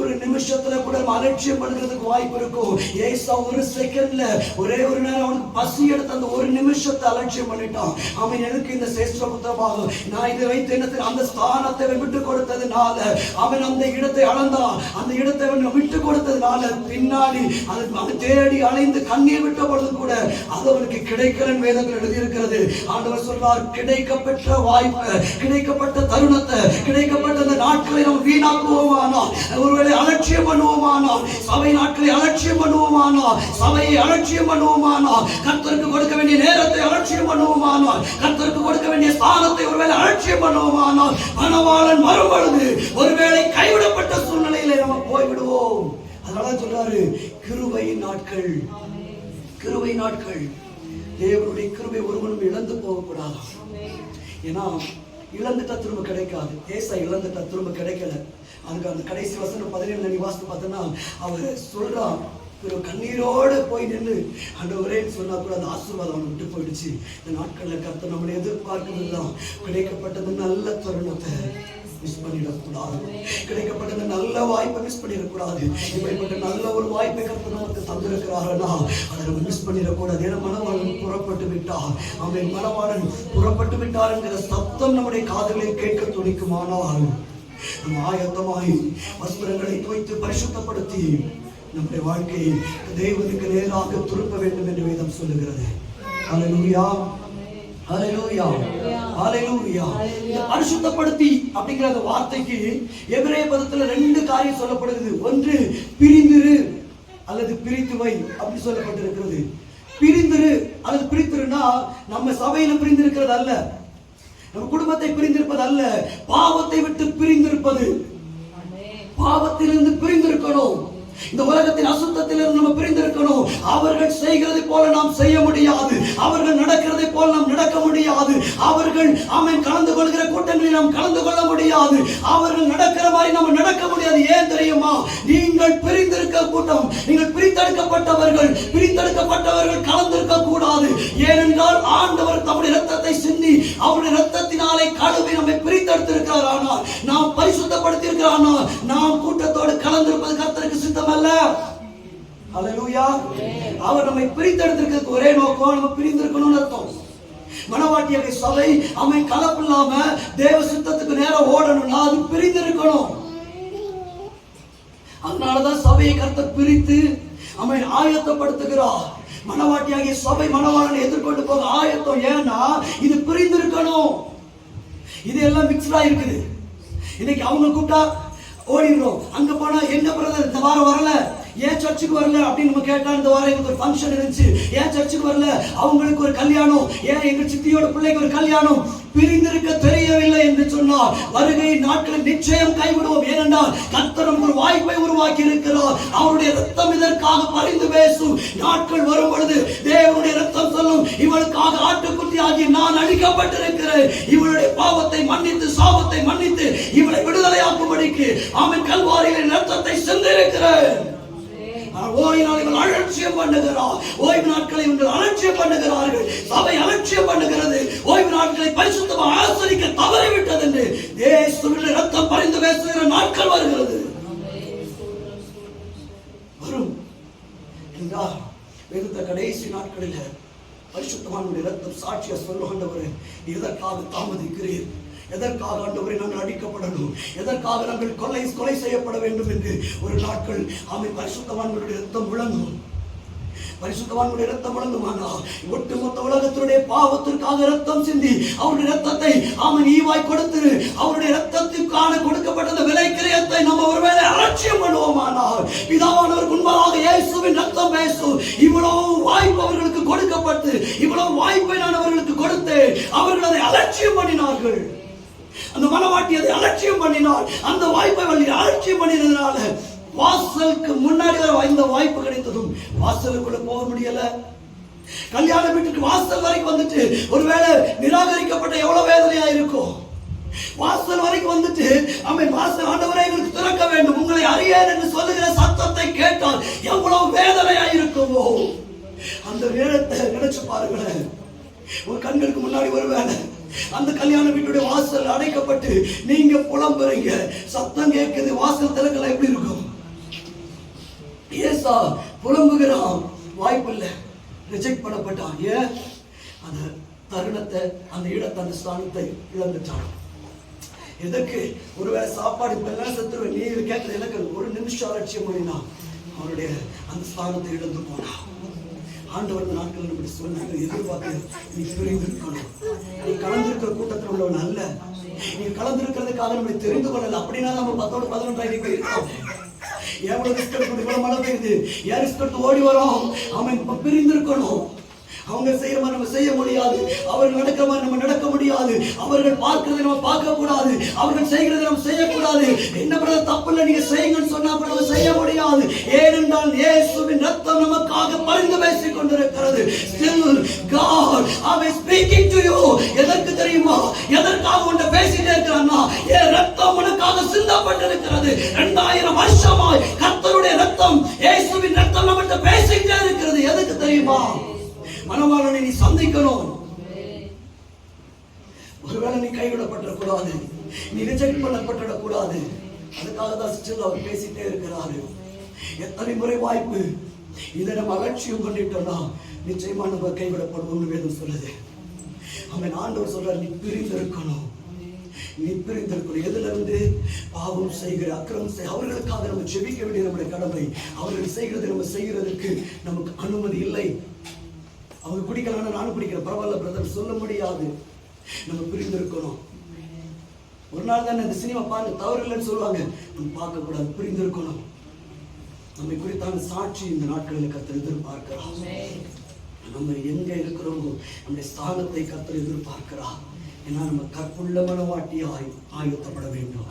ஒரு நிமிஷத்துல கூட அலட்சியம் பண்ணுறதுக்கு வாய்ப்பு இருக்கும். ஏசா ஒரு செகண்ட்ல ஒரே ஒரு நேரம் அவனுக்கு பசி எடுத்து அந்த ஒரு நிமிஷத்தை அலட்சியம் பண்ணிட்டான். அவன் எனக்கு இந்த சேஷ்டபுத்திர பாகம் நான் இதை வைத்து என்ன அந்த ஸ்தானத்தை விட்டு கொடுத்ததுனால அவன் அந்த இடத்தை அளந்தான். அந்த இடத்தை அவன் விட்டு கொடுத்ததுனால பின்னாடி அது தேடி அலைந்து கண்ணீர் விட்ட பொழுது கூட அது அவனுக்கு கிடைக்கலன்னு வேதத்தில் எழுதியிருக்கிறது. ஆண்டவர் சொல்றார், கிடைக்கப்பட்ட வாய்ப்பு, கிடைக்கப்பட்ட தருணத்தை, கிடைக்கப்பட்ட அந்த நாட்களை நாம் வீணாக்குவோமானால், ஒருவேளை அலட்சியம் பண்ணுவோமானால், சபை நாட்களை அலட்சியம் பண்ணுவோமானால், சபையை அலட்சியம் பண்ணுவோமானால், கர்த்தருக்கு கொடுக்க வேண்டிய நேரத்தை அலட்சியம் பண்ணுவோமானால், கர்த்தருக்கு கொடுக்க வேண்டிய ஸ்தானத்தை ஒருவேளை அலட்சியம் பண்ணுவோமானால், மணவாளன் வரும் பொழுது ஒருவேளை கைவிடப்பட்ட சூழ்நிலையில நம்ம போய்விடுவோம். அதனால சொல்றாரு, கிருபையின் நாட்கள், கிருபை நாட்கள். தேவனுடைய கிருபை ஒருவனும் இழந்து போகக்கூடாது. ஏன்னா இழந்துட்டா திரும்ப கிடைக்காது. ஏசா இழந்துட்டா திரும்ப கிடைக்கல. அதுக்கு அந்த கடைசி வசனம் 17 நீ வாசித்து பார்த்தோன்னா அவர் சொல்றான், கண்ணீரோடு போய் நின்று ஆண்டவரேன்னு சொன்னா கூட அந்த ஆசீர்வாதம் அவனை விட்டு போயிடுச்சு. இந்த நாட்களில் கர்த்தர் நம்மளை எதிர்பார்க்கிறதுதான் கிடைக்கப்பட்டது நல்ல தருணத்தை மிஸ் பண்ணிடக்கூடாது, கிடைக்கப்பட்ட நல்ல வாய்ப்பை மிஸ் பண்ணிடக்கூடாது. இப்படிப்பட்ட நல்ல ஒரு வாய்ப்பை கர்த்தர் நமக்கு தந்திருக்கிறாரா, அதை நம்ம மிஸ் பண்ணிடக்கூடாது. ஏன்னா மணவாளன் புறப்பட்டு விட்டார், அவன் மணவாளன் புறப்பட்டு விட்டார் என்கிற சத்தம் நம்முடைய காதுகளில் கேட்க துணிக்குமானால் நம்ம ஆயத்தமாய் வஸ்திரங்களை துவைத்து பரிசுத்தப்படுத்தி நம்முடைய வாழ்க்கையை தேவனுக்கு நேராக திருப்ப வேண்டும் என்று வேதம் சொல்லுகிறது. ஹல்லேலூயா, ஹல்லேலூயா, ஹல்லேலூயா. பரிசுத்தப்படுத்தி அப்படிங்கிற அந்த வார்த்தைக்கு எபிரேய பதத்துல 2 காரியம் சொல்லப்படுகிறது. ஒன்று பிரிந்திரு அல்லது பிரித்து வை அப்படி சொல்லப்பட்டிருக்கிறது. பிரிந்திரு அல்லது பிரித்திருன்னா நம்ம சபையில பிரிந்திருக்கிறது அல்ல, நம்ம குடும்பத்தை பிரிந்திருப்பது அல்ல, பாவத்தை விட்டு பிரிந்திருப்பது. பாவத்திலிருந்து பிரிந்திருக்கணும். இந்த உலகத்தின் அசுத்தத்திலிருந்து நம்ம பிரிந்திருக்கணும். அவர்கள் செய்கிறதை போல நாம் செய்ய முடியாது, அவர்கள் நடக்கிறதை போல நாம் நடக்க முடியாது, அவர்கள் அவன் கலந்து கொள்கிற கூட்டங்களில் நாம் கலந்து கொள்ள முடியாது, அவர்கள் நடக்கிற மாதிரி நம்ம நடக்க முடியாது. ஏன் தெரியுமா? நீங்கள் பிரிந்திருக்க கூட்டம், நீங்கள் பிரித்தெடுக்கப்பட்டவர்கள், பிரித்தெடுக்கப்பட்டவர்கள் கலந்திருக்க கூடாது. ஏனென்றால் ஆண்டவர் தம்முடைய இரத்தத்தை சிந்தி அவருடைய இரத்தத்தினாலே கழுவி நம்மை பிரித்தெடுத்திருக்கிறார். ஆனால் நாம் பரிசுத்தப்படுத்தி இருக்கிறார். நாம் கூட்டத்தோடு கலந்திருப்பது கர்த்தருக்கு சித்தம் அல்ல. ஹல்லேலூயா. அவர் நம்மை பிரித்தெடுத்திருக்கிறதுக்கு ஒரே நோக்கம், நம்ம பிரிந்திருக்கணும்னு அர்த்தம். மணவாட்டியாக சபை அவன் கலப்பு இல்லாம தேவ சித்தத்துக்கு நேரம் ஓடணும்னா அது பிரிந்திருக்கணும். அதனாலதான் சபையை கர்த்தர் பிரித்து அவன் ஆயத்தப்படுத்துகிறார். மணவாட்டியாகிய சபை மணவாளனை எதிர்கொண்டு போக ஆயத்தம். ஏன்னா இது பிரிந்திருக்கணும். இது எல்லாம் மிக்ஸ்டா இருக்குது. இன்னைக்கு அவங்க கூப்பிட்டா ஓடிடுறோம். அங்க போனா எங்க பிரதர் இந்த வாரம் வரல, ஏன் சர்ச்சுக்கு வரல அப்படின்னு நம்ம கேட்டா, இந்த வாரம் எங்களுக்கு ஒரு ஃபங்க்ஷன் இருந்துச்சு, ஏன் சர்ச்சுக்கு வரல, அவங்களுக்கு ஒரு கல்யாணம், ஏன் எங்க சித்தியோட பிள்ளைக்கு ஒரு கல்யாணம். பிரிந்திருக்க தெரியவில்லை என்று சொன்னார், வருகை நாட்களில் நிச்சயம் கைவிடுவோம். ஏனென்றால் கர்த்தர் ஒரு வாய்ப்பை உருவாக்கி இருக்கிறார். அவருடைய ரத்தம் இதற்காக பரிந்து பேசும். நாட்கள் வரும் பொழுது தேவனுடைய ரத்தம் சொல்லும், இவளுக்காக ஆட்டுக்குட்டி ஆகிய நான் அழிக்கப்பட்டிருக்கிறேன், இவளுடைய பாவத்தை மன்னித்து சாபத்தை மன்னித்து இவளை விடுதலையாக்கும்படிக்கு அவன் கல்வாரியில் ரத்தத்தை சிந்திருக்கிறேன். அலட்சியம் பண்ணுகிறார். ஓய்வு நாட்களை இவர்கள் அலட்சியம் பண்ணுகிறார்கள். சபை அலட்சியம் பண்ணுகிறது. ஓய்வு நாட்களை பரிசுத்தமாக ஆசரிக்க தவறிவிட்டது என்று இயேசுவின் ரத்தம் பரிந்து பேசுகிற நாட்கள் வருகிறது. வரும் என்றால் வேதத்தை கடைசி நாட்களில் பரிசுத்தவானுடைய ரத்தம் சாட்சியா சொல்லுகின்றவரே, எதற்காக தாமதிக்கிறீர்? எதற்காக ஆண்டவரே நாங்கள் அடிக்கப்படணும்? எதற்காக நாங்கள் கொலை செய்யப்பட வேண்டும் என்று ஒரு நாட்கள் அவன் பரிசுத்தவான்களுடைய ரத்தம் விளங்கும். பரிசுத்தவான்களுடைய ரத்தம் விளங்குமானா ஒட்டுமொத்த உலகத்தினுடைய பாவத்திற்காக ரத்தம் சிந்தி அவருடைய ரத்தத்தை அவன் ஈவாய் கொடுத்து அவருடைய ரத்தத்திற்கான கொடுக்கப்பட்ட விலை கிரயத்தை நம்ம ஒருவேளை அலட்சியம் பண்ணுவோமானால் பிதாவானவர் முன்பாக இயேசுவின் ரத்தம் பேசும். இவ்வளவு வாய்ப்பு அவர்களுக்கு கொடுக்கப்பட்டு இவ்வளவு வாய்ப்பை நான் அவர்களுக்கு கொடுத்தேன், அவர்கள் அதை அலட்சியம் பண்ணினார்கள். அந்த மணவாட்டி அதை அலட்சியம் பண்ணினார். அந்த வாய்ப்பை அலட்சியம் பண்ணினதுனால வாசலுக்கு முன்னாடி இந்த வாய்ப்பு கிடைத்ததும் வாசலுக்குள்ள போக முடியல. கல்யாண வீட்டுக்கு வாசல் வரைக்கும் வந்துட்டு ஒருவேளை நிராகரிக்கப்பட்ட எவ்வளவு வேதனையா இருக்கும். வாசல் வரைக்கும் வந்துட்டு அவன் வாசல் ஆண்டவரை எங்களுக்கு திறக்க வேண்டும், உங்களை அறியேன் என்று சொல்லுகிற சத்தத்தை கேட்டால் எவ்வளவு வேதனையா இருக்குமோ. அந்த நேரத்தை நினைச்சு பாருங்களேன். ஒரு கண்களுக்கு முன்னாடி ஒருவேளை அந்த கல்யாண வீட்டுடைய வாசல் அடைக்கப்பட்டு நீங்க புலம்புறீங்க, சத்தம் கேட்குது, வாசல் திறக்கல, எப்படி இருக்கும்? ஏசா புலம்புகிறான், வாய்ப்பு இல்லை, ரிஜெக்ட் பண்ணப்பட்டான். ஏன்? அந்த தருணத்தை, அந்த இடத்தை, அந்த ஸ்தானத்தை இழந்துட்டான். எதற்கு? ஒருவேளை சாப்பாடு இப்பெல்லாம் செத்துருவேன், நீ கேட்கறது எனக்கு ஒரு நிமிஷம் அலட்சியம் பண்ணினா அவனுடைய அந்த ஸ்தானத்தை இழந்து போனா. ஆண்டவர் இந்த நாட்கள் இப்படி சொன்னாங்க, எதிர்பார்க்க நீ பிரிந்திருக்கணும். நீ கலந்திருக்கிற கூட்டத்தில் உள்ளவன் அல்ல, நீ கலந்திருக்கிறதுக்காக நம்மளை தெரிந்து கொள்ளல. அப்படின்னா நம்ம 10-11 போயிருக்கோம். எவ்வளவு ரிஸ்க் மழை பெய்யுது, ஏன் ரிஸ்க் ஓடி வரோம். அவன் பிரிந்திருக்கணும். அவங்க செய்யற மாதிரி நம்ம செய்ய முடியாது, அவர்கள் நடக்கிற மாதிரி நம்ம நடக்க முடியாது, அவர்கள் பார்க்கிறதை நம்ம பார்க்க கூடாது, அவர்கள் செய்கிறதை நம்ம செய்யக்கூடாது. என்ன பிரதர் தப்பு இல்லை, நீங்க செய்யுங்கன்னு சொன்னா கூட நம்ம செய்ய முடியாது. ஏனென்றால் இயேசுவின் ரத்தம் நமக்காக பரிந்து பேசிக் கொண்டிருக்கிறது. Still God is speaking to you. எதற்கு தெரியுமா? எதற்காக உன்னை பேசிட்டே இருக்கிறான்னா, என் ரத்தம் உனக்காக சிந்தப்பட்டிருக்கிறது. 2000 வருஷமாய் கர்த்தருடைய ரத்தம், இயேசுவின் ரத்தம் நம்மகிட்ட பேசிட்டே இருக்கிறது. எதுக்கு தெரியுமா? மனவாளனை நீ சந்திக்கணும். ஒருவேளை நீ கைவிடப்பட்டக்கூடாது, நீ ரிஜெக்ட் பண்ணப்பட்டக்கூடாது. அதுக்காக தான் ஸ்டில் அவர் பேசிட்டே இருக்கிறாரு. எத்தனை முறை வாய்ப்பு இதை நம்ம அலட்சியம் பண்ணிட்டோம்னா நிச்சயமா நம்ம கைவிடப்படுவோம்னு வேதம் சொல்லுது. அவன் ஆண்டவர் சொல்றார், நீ பிரிந்திருக்கணும், நீ பிரிந்திருக்கணும். எதுல இருந்து? பாவம் செய்கிற, அக்கிரமம் செய்ய, அவர்களுக்காக நம்ம ஜெபிக்க வேண்டிய நம்முடைய கடமை. அவர்கள் செய்கிறது நம்ம செய்கிறதுக்கு நமக்கு அனுமதி இல்லை. அவங்க குடிக்கலாம், நானும் குடிக்கிறேன், பரவாயில்ல பிரதர் சொல்ல முடியாது. நம்ம பிரிந்திருக்கணும். ஒரு நாள் தானே இந்த சினிமா பார்க்க தவறு இல்லைன்னு சொல்லுவாங்க, நம்ம பார்க்க கூடாது, பிரிந்திருக்கணும். நம்மை குறித்தான சாட்சி இந்த நாட்களில் கர்த்தர் எதிர்பார்க்கிறார். நம்ம எங்க இருக்கிறோமோ நம்முடைய ஸ்தானத்தை கர்த்தர் எதிர்பார்க்கிறார். ஏன்னா நம்ம கற்புள்ள மனவாட்டியாய் ஆயத்தப்பட வேண்டும்.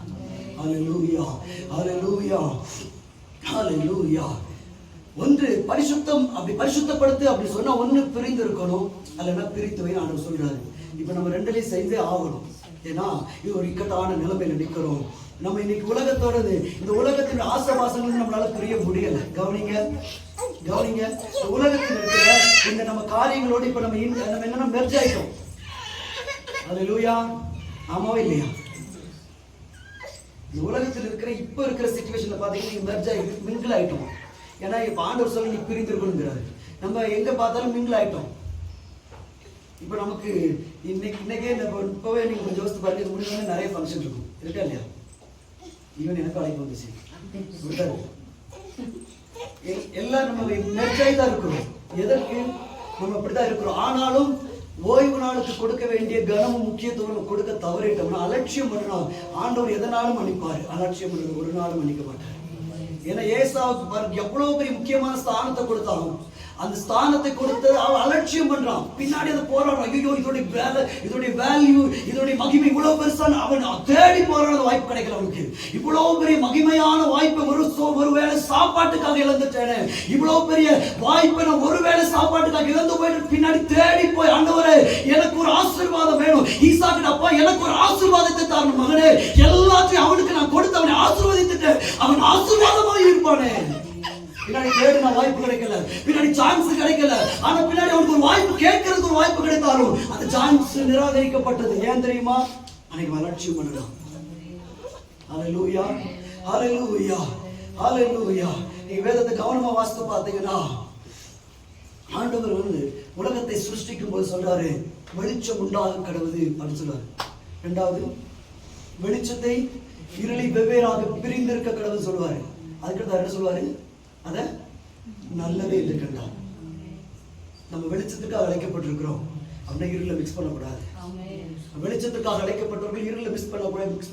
ஹல்லேலூயா, ஹல்லேலூயா, ஹல்லேலூயா. ஒன்று பரிசுத்தம், அப்படி பரிசுத்தப்படுத்து அப்படி சொன்னா ஒண்ணு பிரிந்து இருக்கணும், அல்லனா பிரித்து வை ஆண்டவர் சொல்றாரு. இப்ப நம்ம ரெண்டுலயும் செய்தே ஆகணும். ஏன்னா இது ஒரு இக்கட்டான நிலைமையில நிக்கிறோம். நம்ம இன்னைக்கு உலகத்தோடது, இந்த உலகத்தின் ஆசபாசங்கள் நம்மளால பிரிய முடியல. கவனிங்க, கவனிங்க. உலகத்தில் இருக்கிற இந்த நம்ம காரியங்களோடு இப்ப நம்ம என்னன்னா மெர்ஜ் ஆயிட்டோம். ஹல்லேலூயா, ஆமாவா இல்லையா? இந்த உலகத்தில் இருக்கிற இப்ப இருக்கிற சிச்சுவேஷன்ல பாத்தீங்கன்னா மெர்ஜ் ஆகி மிங்கிள் ஆயிட்டோம். ஏன்னா இப்ப ஆண்டவர் சொல்லி நீ பிரிந்திருக்கணுங்கிறாரு. நம்ம எங்க பார்த்தாலும் மிங்கிள் ஆயிட்டோம். இப்ப நமக்கு இன்னைக்கே இப்பவே நீங்க கொஞ்சம் யோசித்து பாருங்க, இது முடிஞ்ச நிறைய ஃபங்க்ஷன் இருக்கும், இருக்கா இல்லையா? ஈவன் எனக்கு அழைப்பு வந்துச்சு, எல்லாம் நம்ம மெர்ஜாய் தான் இருக்கிறோம். எதற்கு? நம்ம அப்படிதான் இருக்கிறோம். ஆனாலும் ஓய்வு நாளுக்கு கொடுக்க வேண்டிய கனமும் முக்கியத்துவம் கொடுக்க தவறிட்டோம்னா, அலட்சியம் பண்ணணும். ஆண்டவர் எதனாலும் மன்னிப்பாரு, அலட்சியம் பண்ணது ஒரு நாளும் மன்னிக்க மாட்டார். ஏன்னா ஏசாவுக்கு எவ்வளவு பெரிய முக்கியமான ஸ்தானத்தை கொடுத்தாலும் அந்த ஸ்தானத்தை கொடுத்து அவன் அலட்சியம் பண்றான். பின்னாடி அதை போராடுறான், ஐயோ இதோடைய வேல்யூ, இதோடைய மகிமை இவ்வளவு பெருசான அவன் தேடி போராட வாய்ப்பு கிடைக்கல. அவனுக்கு இவ்வளவு பெரிய மகிமையான வாய்ப்பை ஒருவேளை சாப்பாட்டுக்காக இழந்துட்டேனே, இவ்வளவு பெரிய வாய்ப்பை நான் ஒருவேளை சாப்பாட்டுக்காக இழந்து போயிட்டு பின்னாடி தேடி போய், ஆண்டவரே எனக்கு ஒரு ஆசீர்வாதம் வேணும். ஈசாக்கு அப்பா எனக்கு ஒரு ஆசீர்வாதத்தை தரணும் மகனே, எல்லாத்தையும் அவனுக்கு நான் கொடுத்து அவனை ஆசீர்வதித்துட்டேன், அவன் ஆசீர்வாதமாக இருப்பானே. பின்னாடி தேடின வாய்ப்பு கிடைக்கல, பின்னாடி சான்ஸ் கிடைக்கல. ஆனா பின்னாடி அவனுக்கு ஒரு வாய்ப்பு, கேட்கறதுக்கு ஒரு வாய்ப்பு கிடைத்தாலும் அந்த சான்ஸ் நிராகரிக்கப்பட்டது. ஏன் தெரியுமா? அன்னைக்கு அலட்சியம் பண்ணலாம். ஹல்லேலூயா, ஹல்லேலூயா, ஹல்லேலூயா. நீங்க வேதத்தை கவனமா வாசித்து பார்த்தீங்கன்னா, ஆண்டவர் உலகத்தை சிருஷ்டிக்கும் போது சொல்றாரு, வெளிச்சம் உண்டாக கடவுது அப்படின்னு சொல்றாரு. இரண்டாவது, வெளிச்சத்தை இருளை வெவ்வேறாக பிரிந்திருக்க கடவுள் சொல்லுவாரு. அதுக்கு என்ன சொல்லுவாரு? அத நல்லதே என்று கண்டார். நம்ம வெளிச்சத்துக்காக அழைக்கப்பட்டிருக்கிறோம் அப்படின்னா இருளை மிக்ஸ் பண்ணக்கூடாது. வெளிச்சத்துக்காக அழைக்கப்பட்டவர்கள் இருளை மிக்ஸ்